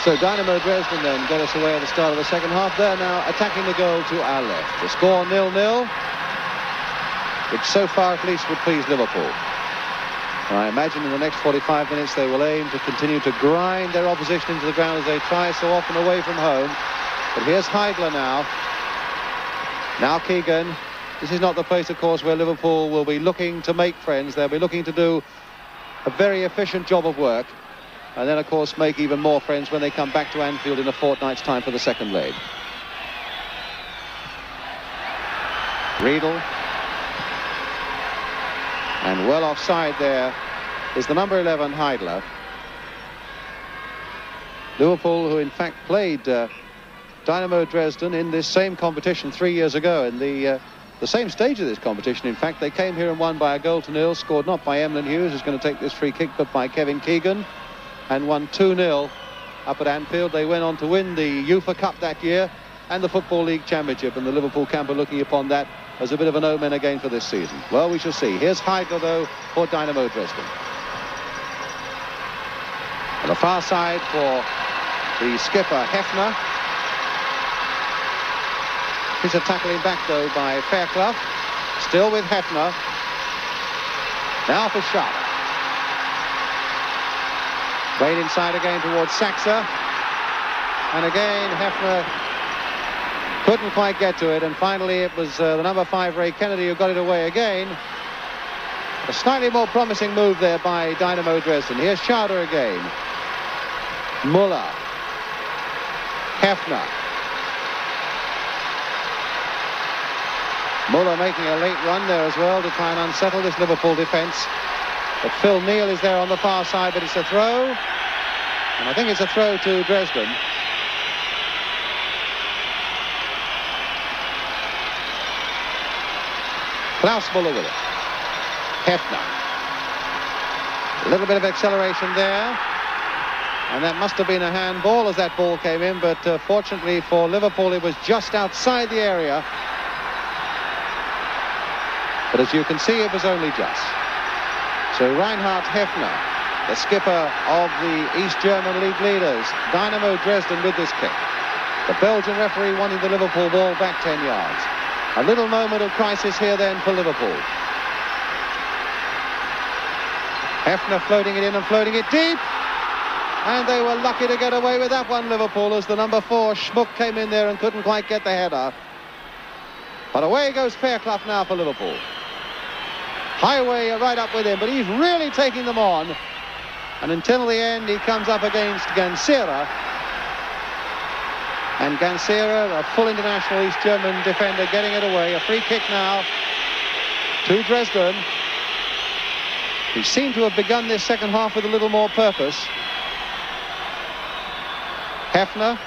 So Dynamo Dresden then get us away at the start of the second half. They're now attacking the goal to our left. The score 0-0, which so far at least would please Liverpool. I imagine in the next 45 minutes they will aim to continue to grind their opposition into the ground as they try so often away from home. But here's Heidler now. Now Keegan. This is not the place, of course, where Liverpool will be looking to make friends. They'll be looking to do a very efficient job of work. And then, of course, make even more friends when they come back to Anfield in a fortnight's time for the second leg. Riedel. And well offside there is the number 11, Heidler. Liverpool, who in fact played Dynamo Dresden in this same competition 3 years ago, in the same stage of this competition. In fact, they came here and won by a 0-0, scored not by Emlyn Hughes, who's going to take this free kick, but by Kevin Keegan, and won 2-0 up at Anfield. They went on to win the UEFA Cup that year and the Football League Championship, and the Liverpool camp are looking upon that as a bit of an omen again for this season. Well, we shall see. Here's Heidler, though, for Dynamo Dresden. On the far side for the skipper, Hefner. Here's a tackling back, though, by Fairclough. Still with Hefner. Now for Sharp. Played inside again towards Saxa. And again, Hefner couldn't quite get to it. And finally, it was the number 5, Ray Kennedy, who got it away again. A slightly more promising move there by Dynamo Dresden. Here's Schauder again. Muller. Hefner. Muller making a late run there as well to try and unsettle this Liverpool defence. But Phil Neal is there on the far side, but it's a throw. And I think it's a throw to Dresden. Klaus Muller with it. Hefner. A little bit of acceleration there. And that must have been a handball as that ball came in, but fortunately for Liverpool, it was just outside the area. But as you can see, it was only just. So Reinhard Hefner, the skipper of the East German league leaders, Dynamo Dresden with this kick. The Belgian referee wanting the Liverpool ball back 10 yards. A little moment of crisis here then for Liverpool. Hefner floating it in and floating it deep. And they were lucky to get away with that one, Liverpool, as the number 4, Schmuck, came in there and couldn't quite get the header. But away goes Fairclough now for Liverpool. Highway right up with him, but he's really taking them on. And until the end, he comes up against Gansera. And Gansera, a full international East German defender, getting it away. A free kick now to Dresden, who seem to have begun this second half with a little more purpose. Hefner.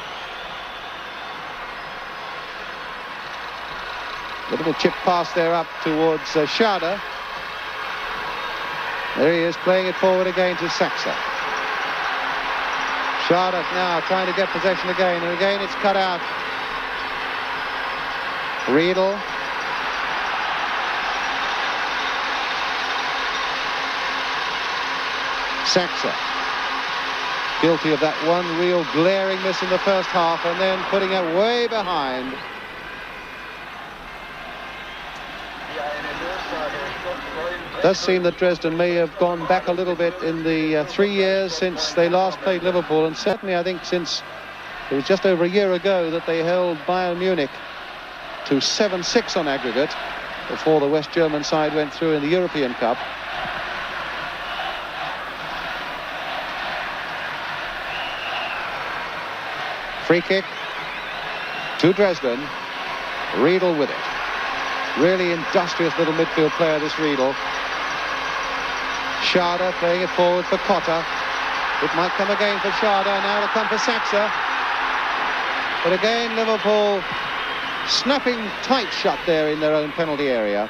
A little chip pass there up towards Schauder. There he is, playing it forward again to Saxa. Schauder now trying to get possession again, and again it's cut out. Riedel. Saxa. Guilty of that one real glaring miss in the first half, and then putting it way behind. It does seem that Dresden may have gone back a little bit in the 3 years since they last played Liverpool, and certainly I think since it was just over a year ago that they held Bayern Munich to 7-6 on aggregate before the West German side went through in the European Cup. Free kick to Dresden. Riedel with it. Really industrious little midfield player, this Riedel. Schauder playing it forward for Cotter. It might come again for Schauder. Now it'll come for Saxa. But again, Liverpool snapping tight shut there in their own penalty area.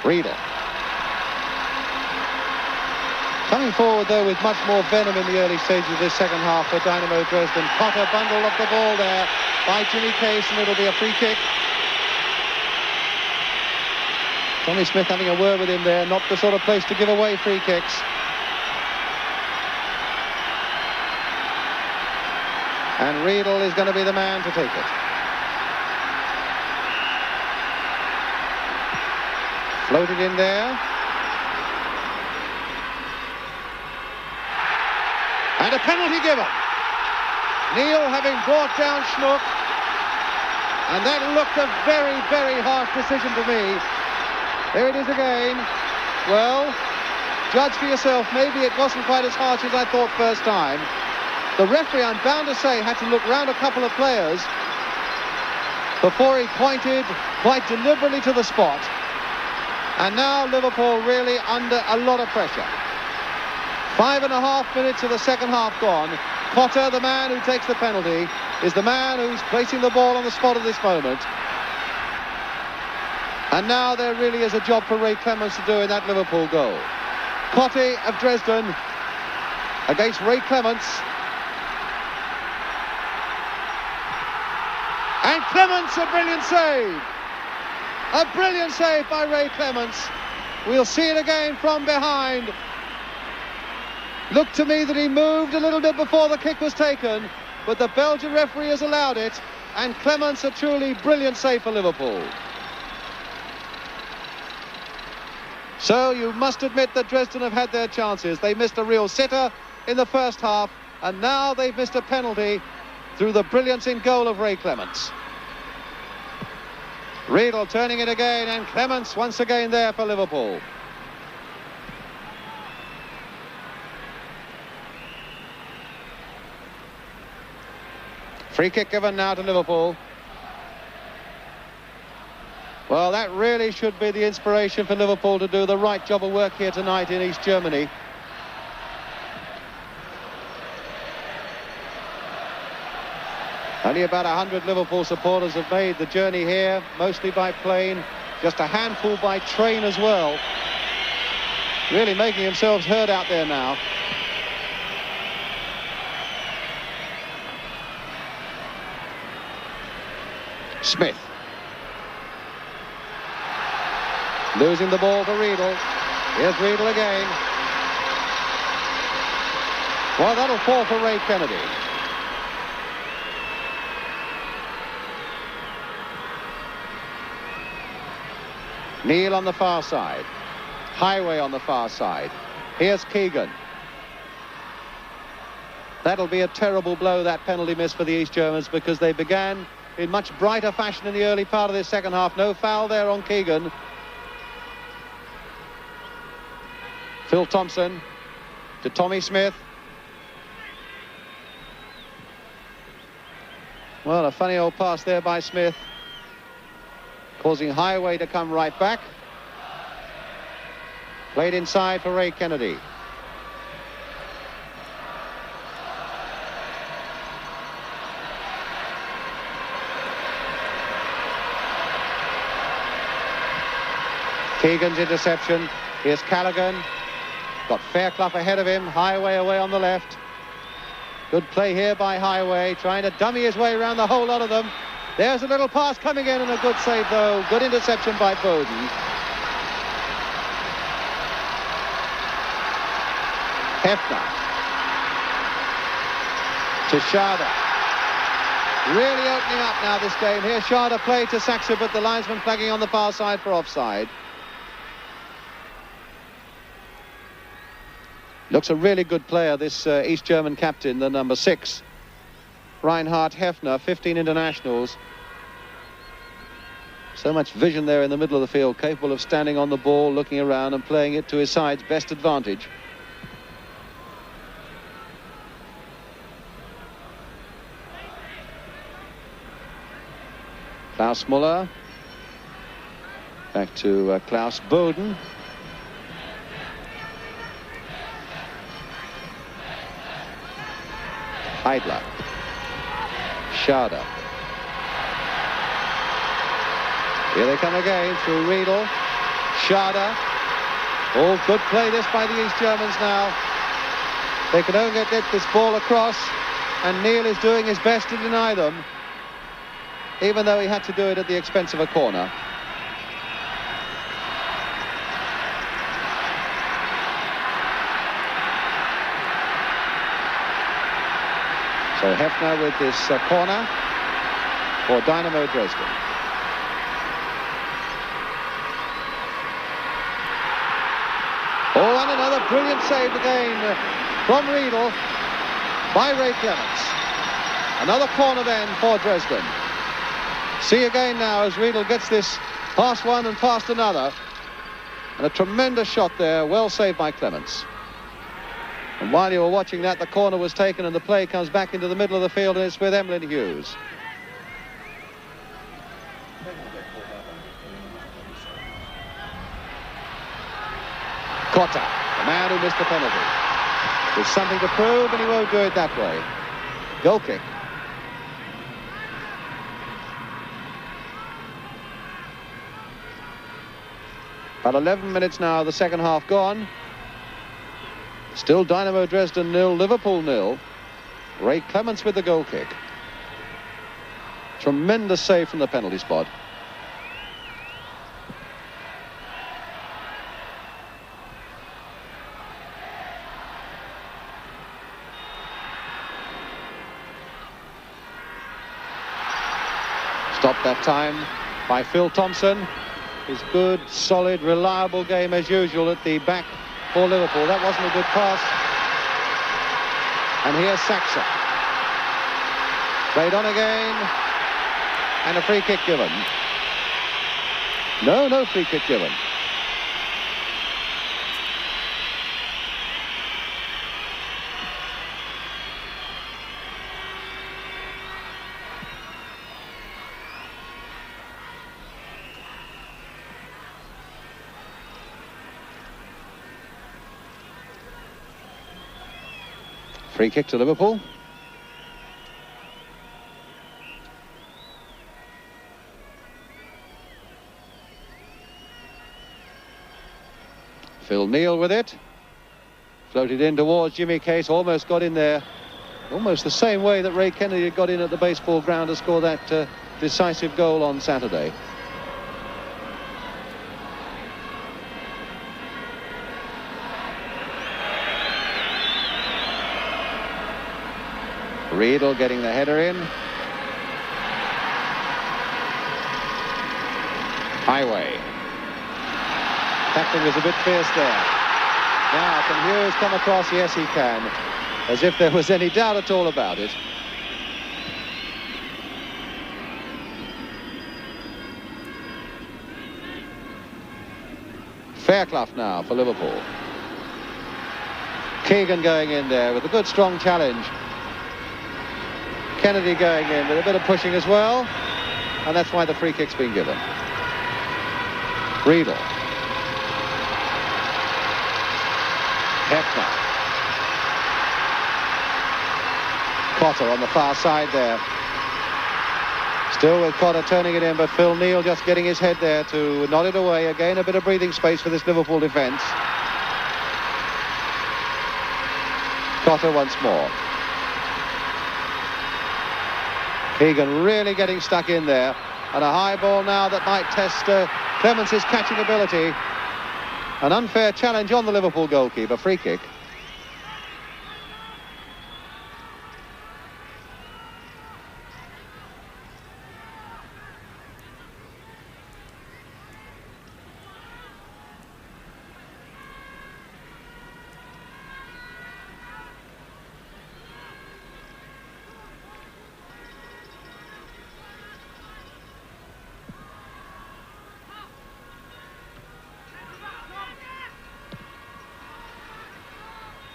Riedel. Coming forward, though, with much more venom in the early stages of this second half for Dynamo Dresden. Cotter bundled up the ball there by Jimmy Case, and it'll be a free kick. Tommy Smith having a word with him there, not the sort of place to give away free kicks. And Riedel is going to be the man to take it. Floated in there. And a penalty given. Neal having brought down Schmuck. And that looked a very, very harsh decision to me. There it is again. Well, judge for yourself. Maybe it wasn't quite as harsh as I thought first time. The referee, I'm bound to say, had to look round a couple of players before he pointed quite deliberately to the spot. And now Liverpool really under a lot of pressure. 5.5 minutes of the second half gone. Cotter, the man who takes the penalty, is the man who's placing the ball on the spot at this moment. And now there really is a job for Ray Clements to do in that Liverpool goal. Cotter of Dresden against Ray Clements. And Clements, a brilliant save. A brilliant save by Ray Clements. We'll see it again from behind. Looked to me that he moved a little bit before the kick was taken, but the Belgian referee has allowed it, and Clements, a truly brilliant save for Liverpool. So you must admit that Dresden have had their chances. They missed a real sitter in the first half, and now they've missed a penalty through the brilliance in goal of Ray Clements. Riedel turning it again, and Clements once again there for Liverpool. Free kick given now to Liverpool. Well, that really should be the inspiration for Liverpool to do the right job of work here tonight in East Germany. Only about 100 Liverpool supporters have made the journey here, mostly by plane, just a handful by train as well. Really making themselves heard out there now. Smith. Losing the ball to Riedel. Here's Riedel again. Well, that'll fall for Ray Kennedy. Neal on the far side. Highway on the far side. Here's Keegan. That'll be a terrible blow, that penalty miss for the East Germans, because they began in much brighter fashion in the early part of this second half. No foul there on Keegan. Phil Thompson to Tommy Smith. Well, a funny old pass there by Smith, causing Highway to come right back. Played inside for Ray Kennedy. Keegan's interception. Here's Callaghan. Got Fairclough ahead of him. Highway away on the left. Good play here by Highway, trying to dummy his way around the whole lot of them. There's a little pass coming in, and a good save though. Good interception by Bowden. Hefner to Schade. Really opening up now this game. Here Schade played to Saxer, but the linesman flagging on the far side for offside. Looks a really good player, this East German captain, the number 6. Reinhard Hefner, 15 internationals. So much vision there in the middle of the field, capable of standing on the ball, looking around and playing it to his side's best advantage. Klaus Muller. Back to Klaus Bowden. Heidler. Schade. Here they come again through Riedel. Schade. Oh, good play this by the East Germans now. They can only get this ball across, and Neal is doing his best to deny them, even though he had to do it at the expense of a corner. So Hefner with this corner for Dynamo Dresden. Oh, and another brilliant save again from Riedel by Ray Clements. Another corner then for Dresden. See again now as Riedel gets this past one and past another. And a tremendous shot there, well saved by Clements. And while you were watching that, the corner was taken and the play comes back into the middle of the field, and it's with Emlyn Hughes. Cotta, the man who missed the penalty. There's something to prove, and he won't do it that way. Goal kick. About 11 minutes now, the second half gone. Still Dynamo Dresden 0, Liverpool 0. Ray Clements with the goal kick. Tremendous save from the penalty spot. Stopped that time by Phil Thompson. his good, solid, reliable game as usual at the back for Liverpool. That wasn't a good pass. And here's Saxa. Played on again. And a free kick given. No free kick given. Free kick to Liverpool. Phil Neal with it. Floated in towards Jimmy Case, almost got in there. Almost the same way that Ray Kennedy had got in at the baseball ground to score that decisive goal on Saturday. Riedel getting the header in. Highway. Tackling was a bit fierce there. Now, can Hughes come across? Yes, he can. As if there was any doubt at all about it. Fairclough now for Liverpool. Keegan going in there with a good strong challenge. Kennedy going in with a bit of pushing as well, and that's why the free kick's been given. Riedel. Hefner. Cotter on the far side there. Still with Cotter turning it in, but Phil Neal just getting his head there to nod it away. Again, a bit of breathing space for this Liverpool defence. Cotter once more. Keegan really getting stuck in there, and a high ball now that might test Clemens' catching ability. An unfair challenge on the Liverpool goalkeeper. Free kick.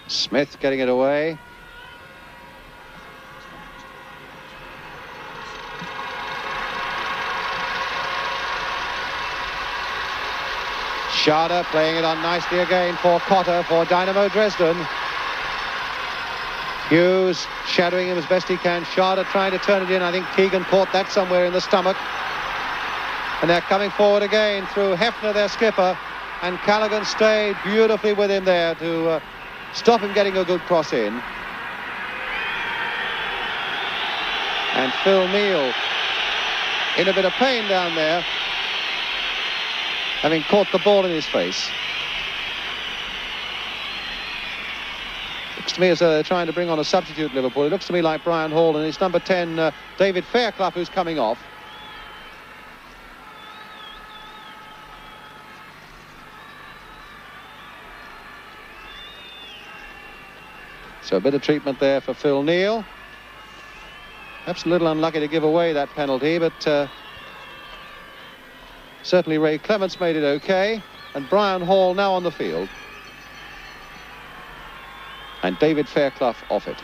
Smith getting it away. Schade playing it on nicely again for Cotter for Dynamo Dresden. Hughes shadowing him as best he can. Schade trying to turn it in. I think Keegan caught that somewhere in the stomach. And they're coming forward again through Hefner, their skipper. And Callaghan stayed beautifully with him there to stop him getting a good cross in. And Phil Neal in a bit of pain down there, having caught the ball in his face. Looks to me as though they're trying to bring on a substitute Liverpool. It looks to me like Brian Hall, and it's number 10, David Fairclough, who's coming off. So a bit of treatment there for Phil Neal. Perhaps a little unlucky to give away that penalty, but certainly Ray Clements made it okay. And Brian Hall now on the field. And David Fairclough off it.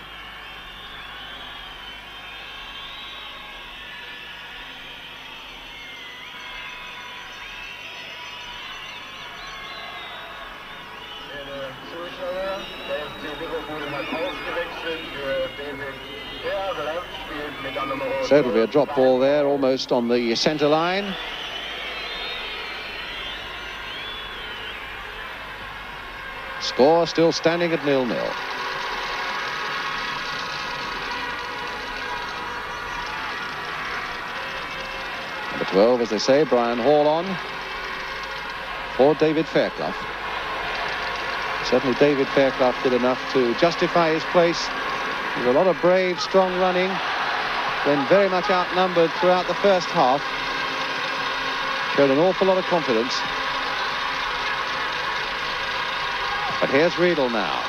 So it'll be a drop ball there, almost on the centre line. Score still standing at 0-0. Number 12, as they say, Brian Hall on for David Fairclough. Certainly David Fairclough did enough to justify his place. There's a lot of brave, strong running, when very much outnumbered throughout the first half. Showed an awful lot of confidence. But here's Riedel now.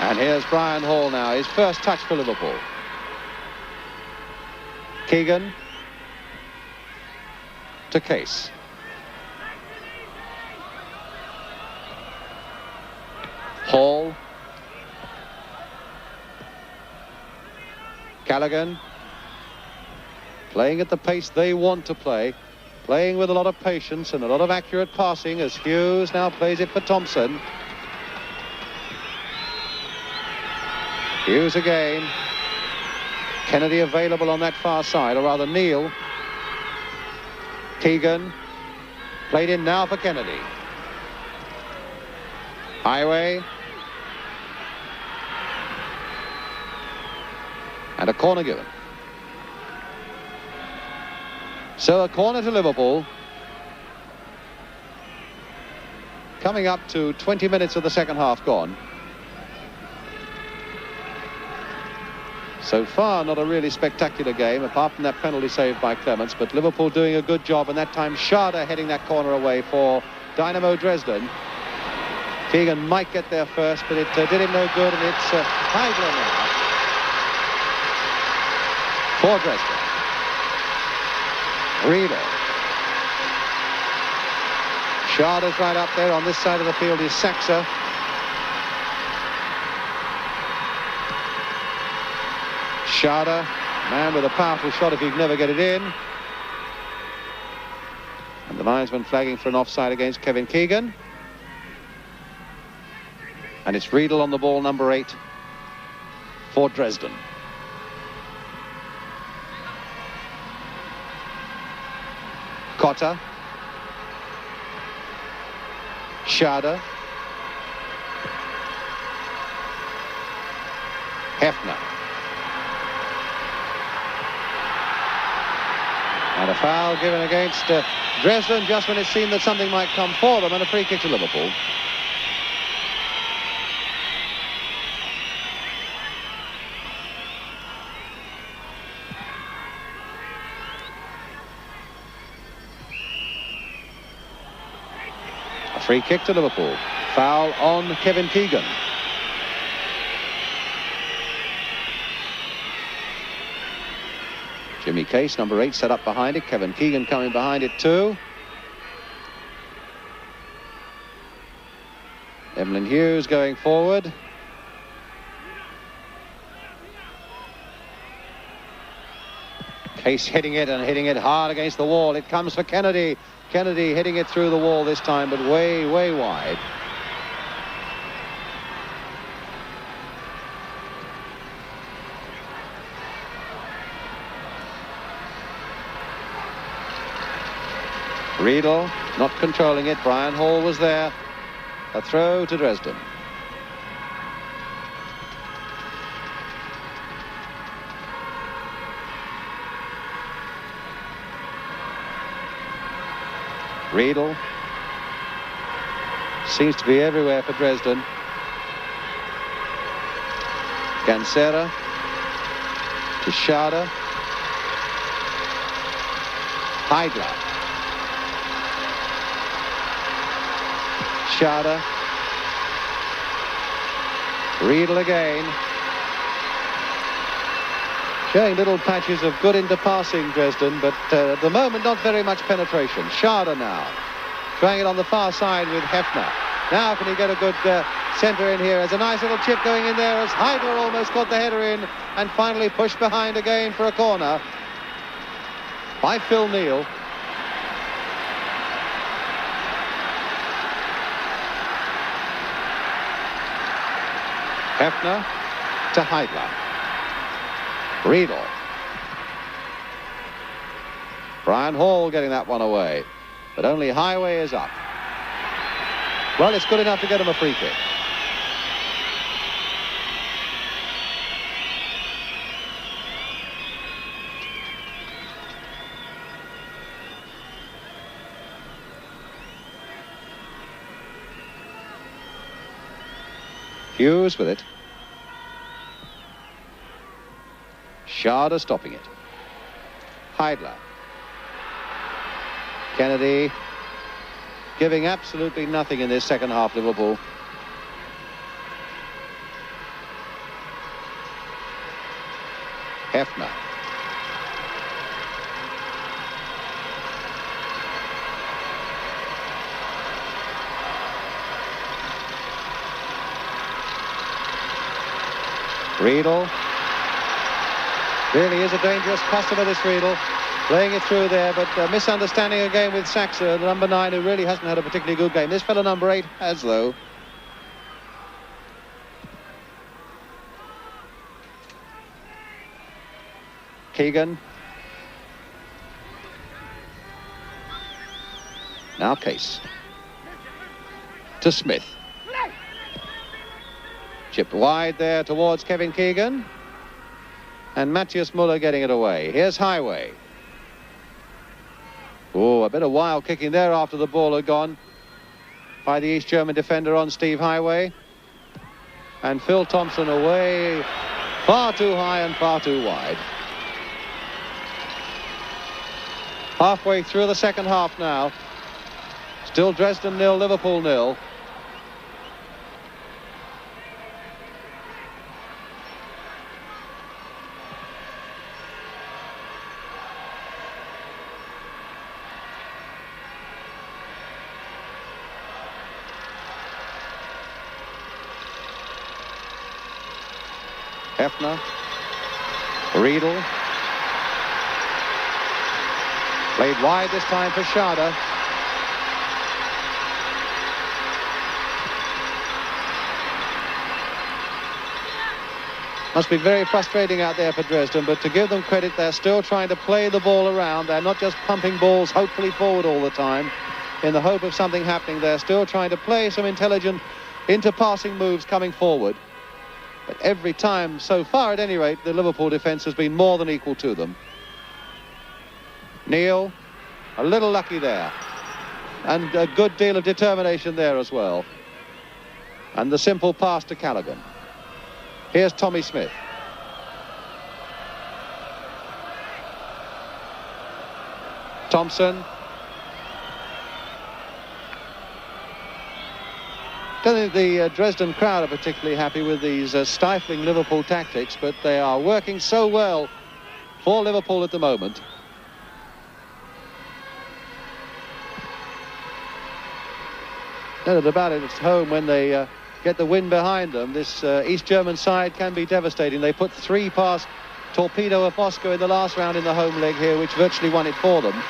And here's Brian Hall now, his first touch for Liverpool. Keegan to Case. Hall. Callaghan. Playing at the pace they want to play. Playing with a lot of patience and a lot of accurate passing as Hughes now plays it for Thompson. Hughes again. Kennedy available on that far side, or rather Neil. Keegan. Played in now for Kennedy. Highway. And a corner given. So a corner to Liverpool. Coming up to 20 minutes of the second half gone. So far, not a really spectacular game, apart from that penalty saved by Clements, but Liverpool doing a good job, and that time Schade heading that corner away for Dynamo Dresden. Keegan might get there first, but it did him no good, and it's Heidler now for Dresden. Riedel. Schade's right up there. On this side of the field is Saxa. Schade, man with a powerful shot if he'd never get it in. And the linesman flagging for an offside against Kevin Keegan. And it's Riedel on the ball, number 8 for Dresden. Cotta. Schade. Hefner. And a foul given against Dresden just when it seemed that something might come for them, and a free kick to Liverpool. A free kick to Liverpool. Foul on Kevin Keegan. Jimmy Case, number 8, set up behind it. Kevin Keegan coming behind it too. Emlyn Hughes going forward. Case hitting it, and hitting it hard against the wall. It comes for Kennedy. Kennedy hitting it through the wall this time, but way, way wide. Riedel not controlling it. Brian Hall was there. A throw to Dresden. Riedel seems to be everywhere for Dresden. Gansera to Schade. Heidler. Schade. Riedel again. Showing little patches of good interpassing, Dresden, but at the moment not very much penetration. Schade now. Trying it on the far side with Hefner. Now can he get a good centre in here? There's a nice little chip going in there as Heidler almost got the header in and finally pushed behind again for a corner by Phil Neal. Hefner to Heidler. Riedel. Brian Hall getting that one away, but only Highway is up. Well, it's good enough to get him a free kick. Hughes with it. Schade stopping it. Heidler. Kennedy giving absolutely nothing in this second half, Liverpool. Hefner. Riedel. Really is a dangerous customer, this Riedel. Playing it through there, but misunderstanding again with Saxa, the number 9, who really hasn't had a particularly good game. This fellow number 8 has, though. Keegan. Now Case. To Smith. Chipped wide there towards Kevin Keegan. And Matthias Muller getting it away. Here's Highway. Oh, a bit of wild kicking there after the ball had gone by the East German defender on Steve Highway. And Phil Thompson away far too high and far too wide. Halfway through the second half now. Still Dresden 0, Liverpool 0. Hefner. Riedel. Played wide this time for Schade. Must be very frustrating out there for Dresden, but to give them credit, they're still trying to play the ball around. They're not just pumping balls hopefully forward all the time in the hope of something happening. They're still trying to play some intelligent inter-passing moves coming forward. But every time, so far at any rate, the Liverpool defence has been more than equal to them. Neil, a little lucky there. And a good deal of determination there as well. And the simple pass to Callaghan. Here's Tommy Smith. Thompson. Don't think the Dresden crowd are particularly happy with these stifling Liverpool tactics, but they are working so well for Liverpool at the moment. No doubt about it, it's home when they get the win behind them. This East German side can be devastating. They put 3 past Torpedo of Moscow in the last round in the home leg here, which virtually won it for them.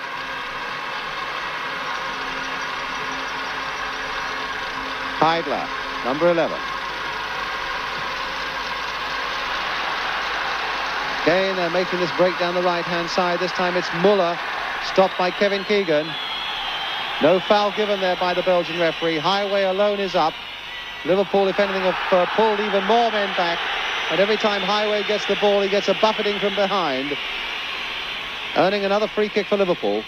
Heidler, number 11. Again, they're making this break down the right-hand side. This time it's Muller, stopped by Kevin Keegan. No foul given there by the Belgian referee. Highway alone is up. Liverpool, if anything, have pulled even more men back. And every time Highway gets the ball, he gets a buffeting from behind. Earning another free kick for Liverpool.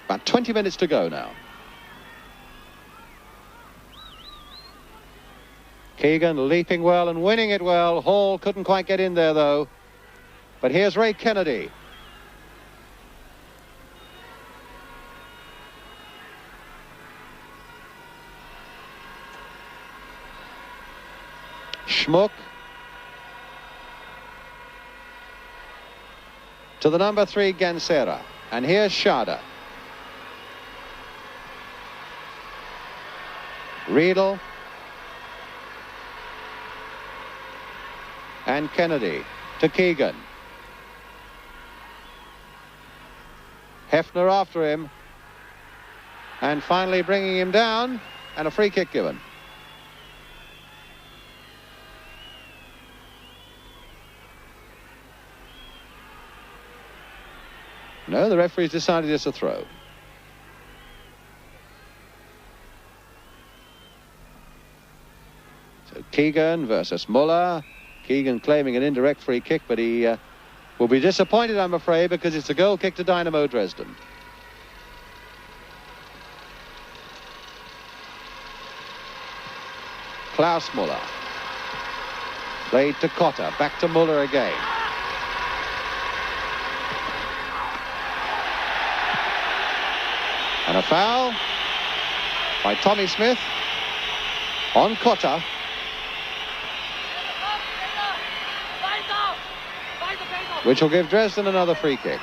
About 20 minutes to go now. Keegan leaping well and winning it well. Hall couldn't quite get in there, though. But here's Ray Kennedy. Schmuck. To the number 3, Gansera. And here's Schade. Riedel. And Kennedy to Keegan. Hefner after him. And finally bringing him down. And a free kick given. No, the referee's decided it's a throw. So Keegan versus Muller. Keegan claiming an indirect free kick, but he will be disappointed, I'm afraid, because it's a goal kick to Dynamo Dresden. Klaus Muller. Played to Cotter. Back to Muller again. And a foul by Tommy Smith on Cotter. Which will give Dresden another free kick.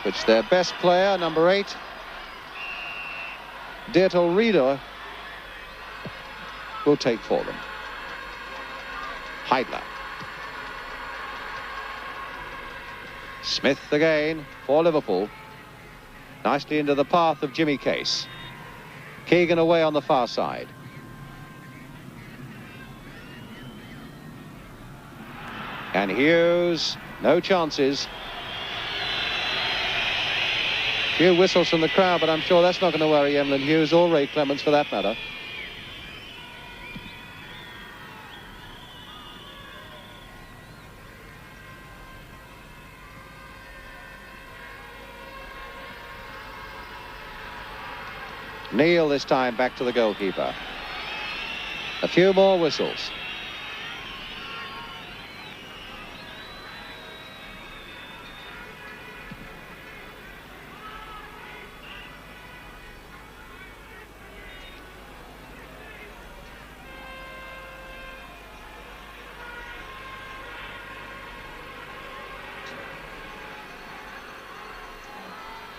Which their best player, number 8, Dirtel Rieder, will take for them. Heidler. Smith again for Liverpool. Nicely into the path of Jimmy Case. Keegan away on the far side. And Hughes, no chances. Few whistles from the crowd, but I'm sure that's not going to worry Emlyn Hughes or Ray Clements for that matter. Neil this time back to the goalkeeper. A few more whistles.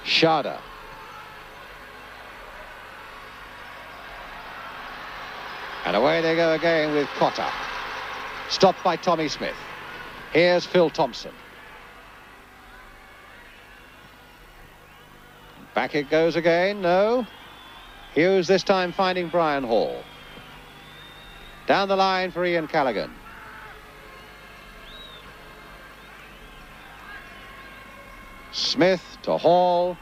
Schade. And away they go again with Cotter. Stopped by Tommy Smith. Here's Phil Thompson. Back it goes again. No. Hughes this time finding Brian Hall. Down the line for Ian Callaghan. Smith to Hall.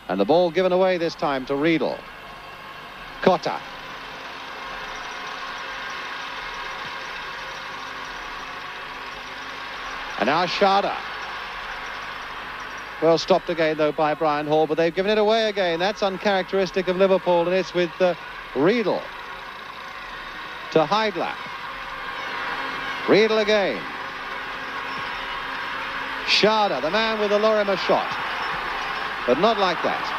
And the ball given away this time to Riedel. Cotter. And now Schade. Well stopped again though by Brian Hall, but they've given it away again. That's uncharacteristic of Liverpool, and it's with Riedel to Heidler. Riedel again. Schade, the man with the Lorimer shot, but not like that.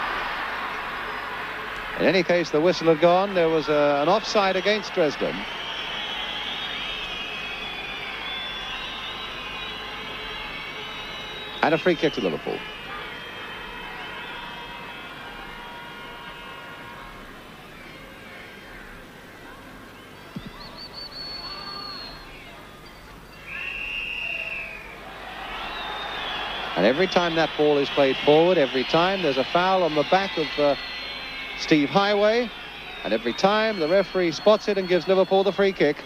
In any case, the whistle had gone. There was an offside against Dresden. And a free kick to Liverpool. And every time that ball is played forward, every time there's a foul on the back of Steve Highway, and every time the referee spots it and gives Liverpool the free kick.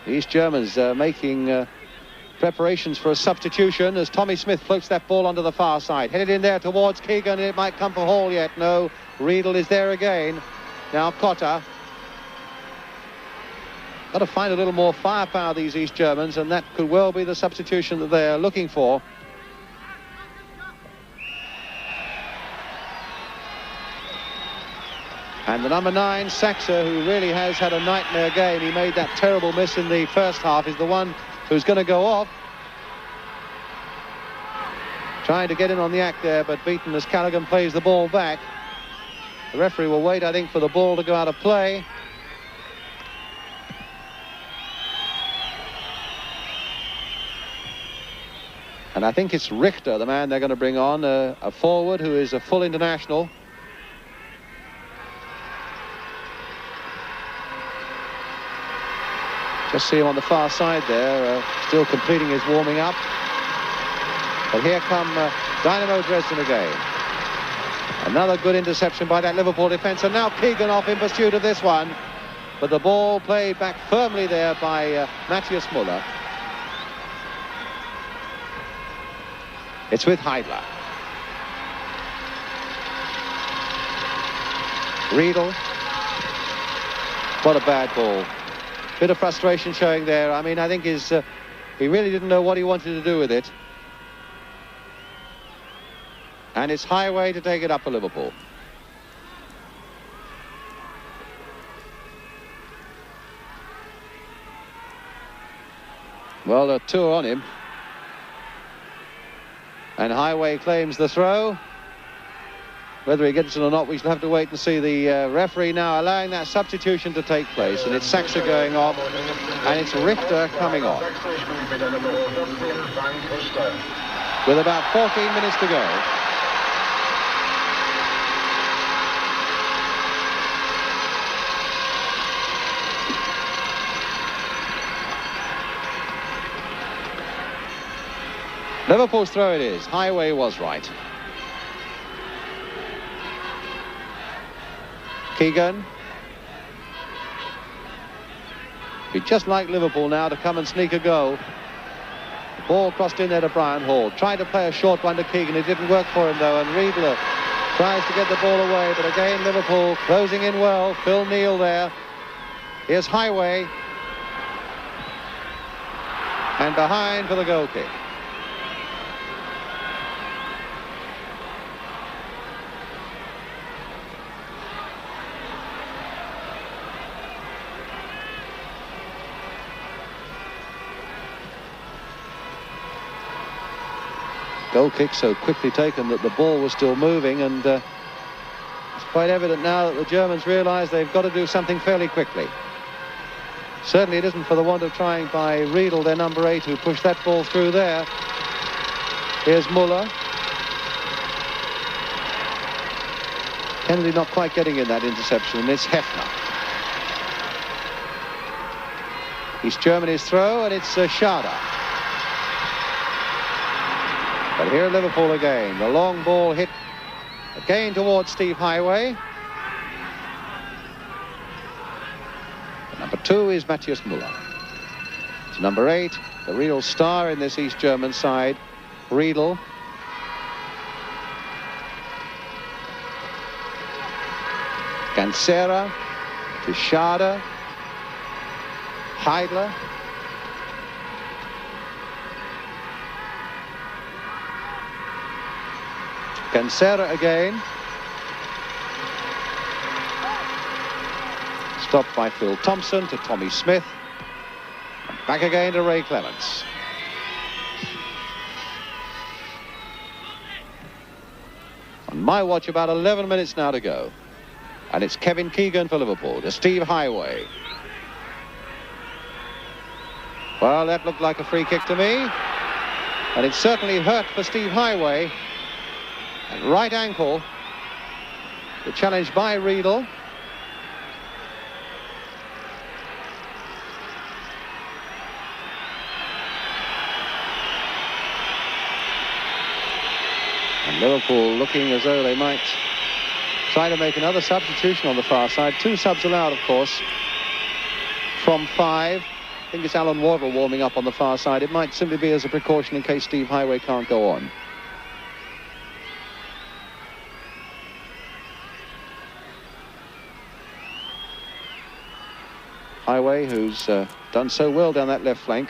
The East Germans making preparations for a substitution as Tommy Smith floats that ball onto the far side. Headed in there towards Keegan, and it might come for Hall yet. No, Riedel is there again. Now Cotter. Got to find a little more firepower, these East Germans, and that could well be the substitution that they're looking for. And the number 9, Saxer, who really has had a nightmare game, he made that terrible miss in the first half, is the one who's going to go off. Trying to get in on the act there, but beaten as Callaghan plays the ball back. The referee will wait, I think, for the ball to go out of play. And I think it's Richter, the man they're going to bring on, a forward who is a full international. Just see him on the far side there, still completing his warming up. But here come Dynamo Dresden again. Another good interception by that Liverpool defence, and now Keegan off in pursuit of this one. But the ball played back firmly there by Matthias Muller. It's with Heidler. Riedel. What a bad ball. Bit of frustration showing there. I mean, I think he really didn't know what he wanted to do with it. And it's Highway to take it up for Liverpool. Well, there are two on him. And Highway claims the throw. Whether he gets it or not, we shall have to wait and see. The referee now allowing that substitution to take place. And it's Saxer going off. And it's Richter coming on. With about 14 minutes to go. Liverpool's throw it is. Highway was right. Keegan. He'd just like Liverpool now to come and sneak a goal. The ball crossed in there to Brian Hall. Tried to play a short one to Keegan. It didn't work for him though, and Riedler tries to get the ball away, but again Liverpool closing in well. Phil Neal there. Here's Highway. And behind for the goal kick. Goal kick so quickly taken that the ball was still moving, and it's quite evident now that the Germans realise they've got to do something fairly quickly. Certainly it isn't for the want of trying by Riedel, their number 8, who pushed that ball through there. Here's Muller. Kennedy not quite getting in that interception, and it's Hefner. East Germany's throw, and it's Schade. But here Liverpool again. The long ball hit again towards Steve Highway. Number 2 is Matthias Müller. It's number 8, the real star in this East German side, Riedel. Gansera to Schade. Heidler. Gansera again. Stopped by Phil Thompson to Tommy Smith. And back again to Ray Clements. On my watch, about 11 minutes now to go. And it's Kevin Keegan for Liverpool to Steve Highway. Well, that looked like a free kick to me. And it certainly hurt for Steve Highway. And right ankle. The challenge by Riedel. And Liverpool looking as though they might try to make another substitution on the far side. 2 subs allowed, of course, from 5. I think it's Alan Wardle warming up on the far side. It might simply be as a precaution in case Steve Highway can't go on. Highway, who's done so well down that left flank.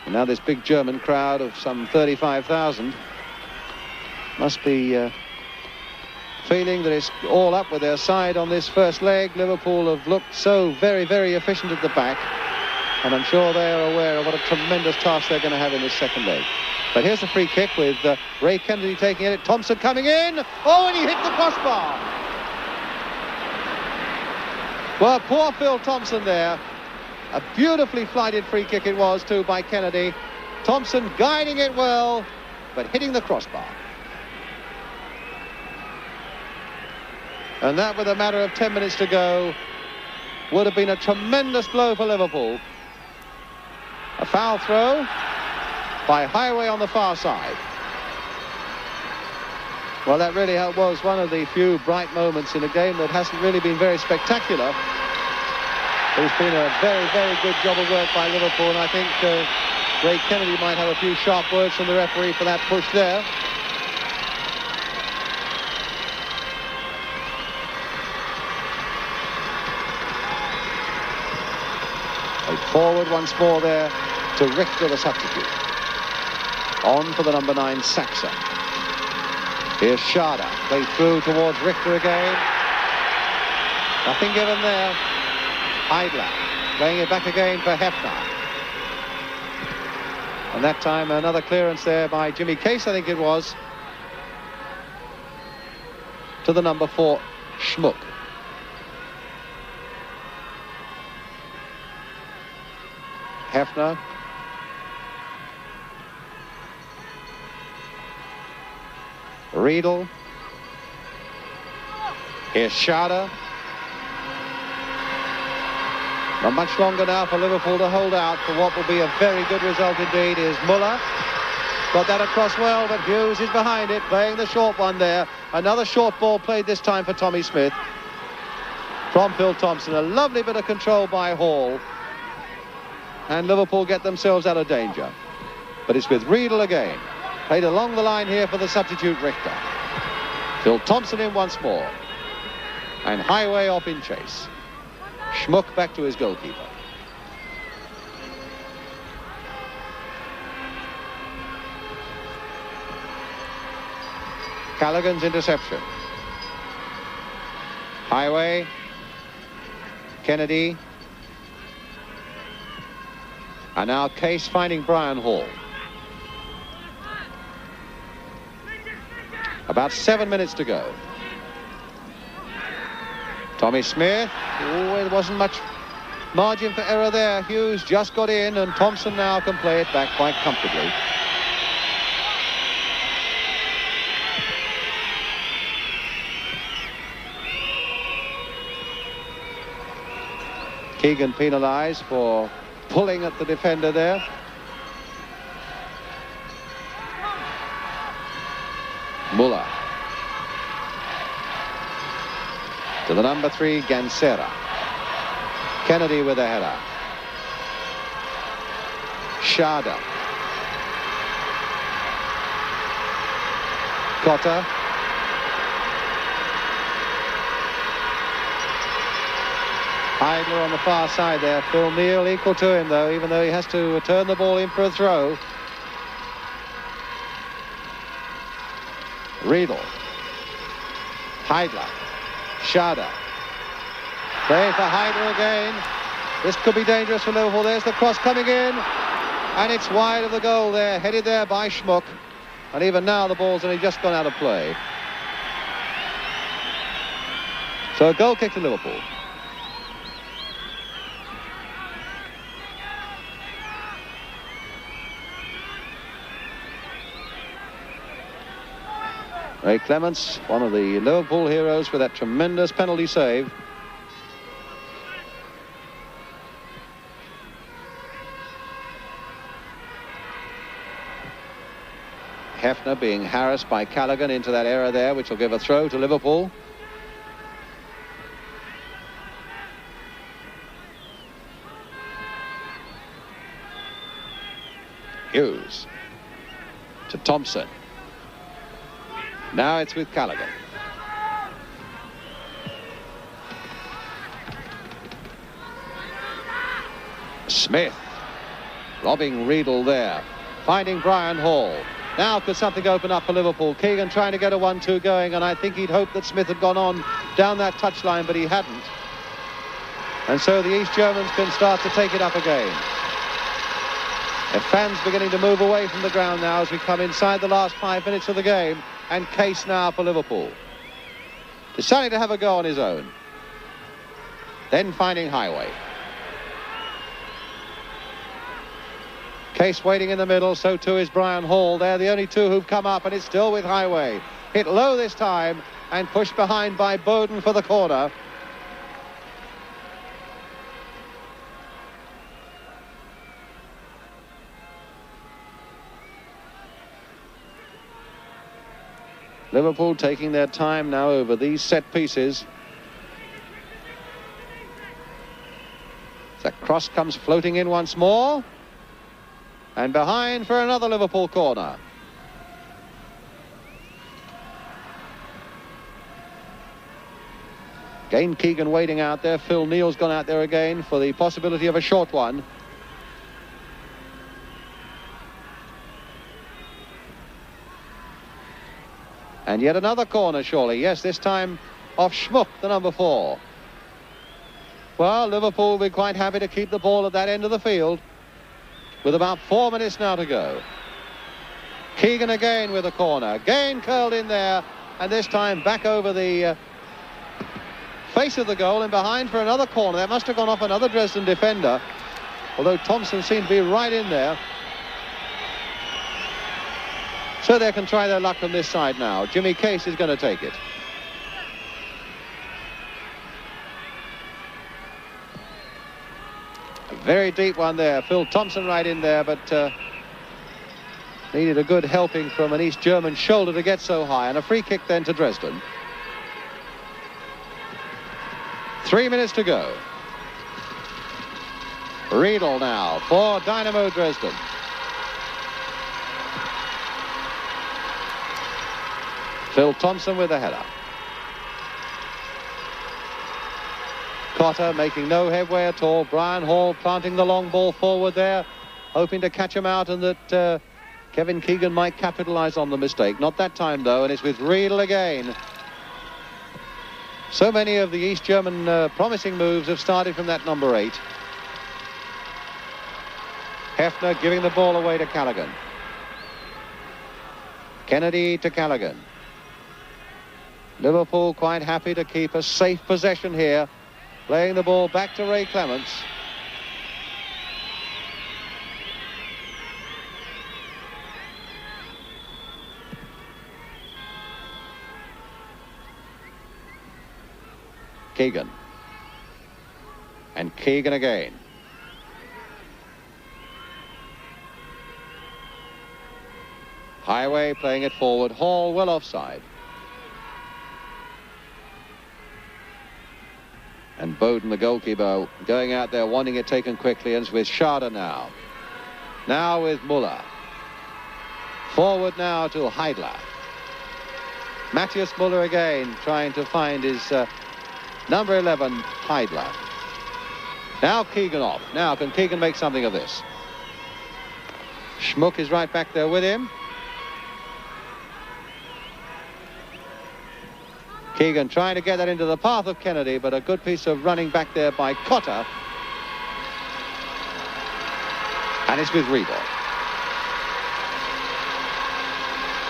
And now this big German crowd of some 35,000 must be feeling that it's all up with their side on this first leg. Liverpool have looked so very, very efficient at the back, and I'm sure they're aware of what a tremendous task they're going to have in this second leg. But here's the free kick with Ray Kennedy taking it. Thompson coming in. Oh, and he hit the crossbar. Well, poor Phil Thompson there. A beautifully flighted free kick it was, too, by Kennedy. Thompson guiding it well, but hitting the crossbar. And that, with a matter of 10 minutes to go, would have been a tremendous blow for Liverpool. A foul throw by Highway on the far side. Well, that really was one of the few bright moments in a game that hasn't really been very spectacular. It's been a very, very good job of work by Liverpool, and I think Ray Kennedy might have a few sharp words from the referee for that push there. Forward once more there to Richter, the substitute. On for the number 9, Saxa. Here's Schade. Play through towards Richter again. Nothing given there. Heidler playing it back again for Hefner. And that time another clearance there by Jimmy Case, I think it was, to the number 4, Schmuck. Hefner. Riedel. Here's Schade. Not much longer now for Liverpool to hold out for what will be a very good result indeed. Is Muller. Got that across well, but Hughes is behind it, playing the short one there. Another short ball played this time for Tommy Smith. From Phil Thompson. A lovely bit of control by Hall. And Liverpool get themselves out of danger. But it's with Riedel again. Played along the line here for the substitute Richter. Phil Thompson in once more. And Highway off in chase. Schmuck back to his goalkeeper. Callaghan's interception. Highway. Kennedy. And now Case finding Brian Hall. About 7 minutes to go. Tommy Smith. Oh, there wasn't much margin for error there. Hughes just got in, and Thompson now can play it back quite comfortably. Keegan penalised for pulling at the defender there. Muller. To the number 3, Gansera. Kennedy with a header. Schade. Cotter. Heidler on the far side there. Phil Neal equal to him, though, even though he has to turn the ball in for a throw. Riedel. Heidler. Schade. Playing for Heidler again. This could be dangerous for Liverpool. There's the cross coming in. And it's wide of the goal there. Headed there by Schmuck. And even now the ball's only just gone out of play. So a goal kick to Liverpool. Ray Clements, one of the Liverpool heroes, with that tremendous penalty save. Hefner being harassed by Callaghan into that area there, which will give a throw to Liverpool. Hughes to Thompson. Now it's with Callaghan. Smith robbing Riedel there, finding Brian Hall. Now could something open up for Liverpool? Keegan trying to get a 1-2 going, and I think he'd hoped that Smith had gone on down that touchline, but he hadn't. And so the East Germans can start to take it up again. The fans beginning to move away from the ground now as we come inside the last 5 minutes of the game. And Case now for Liverpool. Deciding to have a go on his own. Then finding Highway. Case waiting in the middle, so too is Brian Hall. They're the only two who've come up, and it's still with Highway. Hit low this time and pushed behind by Bowden for the corner. Liverpool taking their time now over these set pieces. That cross comes floating in once more. And behind for another Liverpool corner. Again, Keegan waiting out there. Phil Neal's gone out there again for the possibility of a short one. And yet another corner, surely. Yes, this time off Schmuck, the number 4. Well, Liverpool will be quite happy to keep the ball at that end of the field with about 4 minutes now to go. Keegan again with a corner. Again curled in there, and this time back over the face of the goal and behind for another corner. That must have gone off another Dresden defender, although Thompson seemed to be right in there. So they can try their luck from this side now. Jimmy Case is going to take it. A very deep one there. Phil Thompson right in there, but needed a good helping from an East German shoulder to get so high. And a free kick then to Dresden. 3 minutes to go. Riedel now for Dynamo Dresden. Phil Thompson with the header. Cotter making no headway at all. Brian Hall planting the long ball forward there, hoping to catch him out and that Kevin Keegan might capitalise on the mistake. Not that time, though, and it's with Riedel again. So many of the East German promising moves have started from that number 8. Hefner giving the ball away to Callaghan. Kennedy to Callaghan. Liverpool quite happy to keep a safe possession here, playing the ball back to Ray Clements. Keegan. And Keegan again. Highway playing it forward. Hall well offside. And Bowden, the goalkeeper, going out there wanting it taken quickly, and it's with Schade now. Now with Muller. Forward now to Heidler. Matthias Muller again trying to find his number 11, Heidler. Now Keegan off. Now can Keegan make something of this? Schmuck is right back there with him. Keegan trying to get that into the path of Kennedy, but a good piece of running back there by Cotter. And it's with Riedel.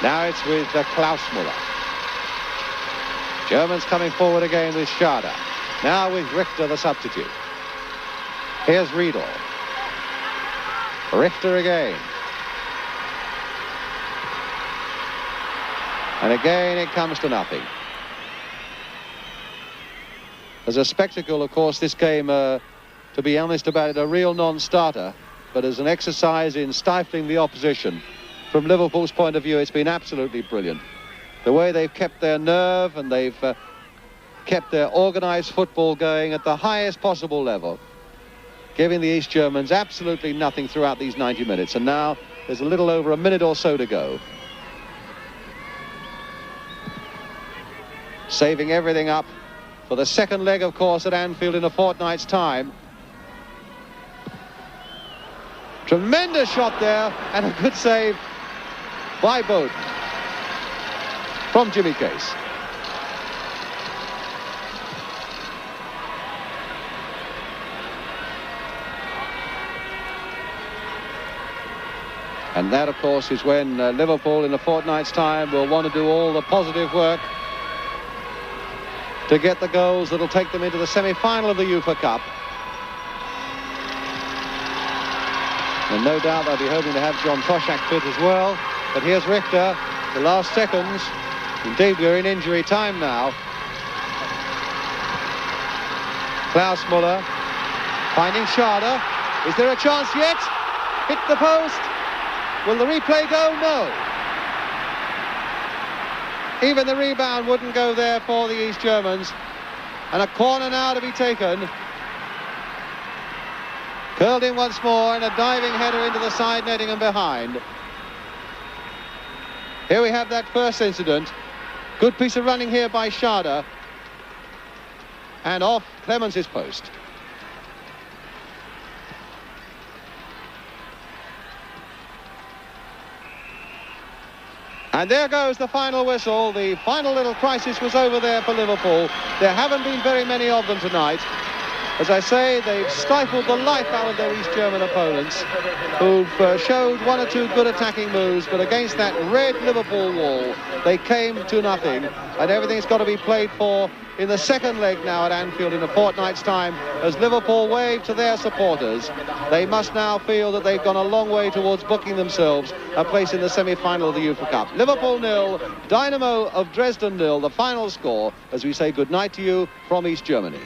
Now it's with Klaus Muller. Germans coming forward again with Schade. Now with Richter, the substitute. Here's Riedel. Richter again. And again it comes to nothing. As a spectacle, of course, this game, to be honest about it, a real non-starter. But as an exercise in stifling the opposition, from Liverpool's point of view, it's been absolutely brilliant. The way they've kept their nerve and they've kept their organised football going at the highest possible level, giving the East Germans absolutely nothing throughout these 90 minutes. And now there's a little over a minute or so to go. Saving everything up for the second leg, of course, at Anfield in a fortnight's time. Tremendous shot there, and a good save by Bowden from Jimmy Case. And that, of course, is when Liverpool in a fortnight's time will want to do all the positive work to get the goals that'll take them into the semi-final of the UEFA Cup. And no doubt they'll be hoping to have John Toshak fit as well. But here's Richter, the last seconds. Indeed, we're in injury time now. Klaus Muller finding Schade. Is there a chance yet? Hit the post. Will the replay go? No. Even the rebound wouldn't go there for the East Germans. And a corner now to be taken. Curled in once more, and a diving header into the side netting and behind. Here we have that first incident. Good piece of running here by Schade. And off Clemens' post. And there goes the final whistle. The final little crisis was over there for Liverpool. There haven't been very many of them tonight. As I say, they've stifled the life out of their East German opponents, who've showed one or two good attacking moves, but against that red Liverpool wall, they came to nothing, and everything's got to be played for in the second leg now at Anfield in a fortnight's time, as Liverpool wave to their supporters. They must now feel that they've gone a long way towards booking themselves a place in the semi-final of the UEFA Cup. Liverpool 0, Dynamo of Dresden 0, the final score, as we say goodnight to you from East Germany.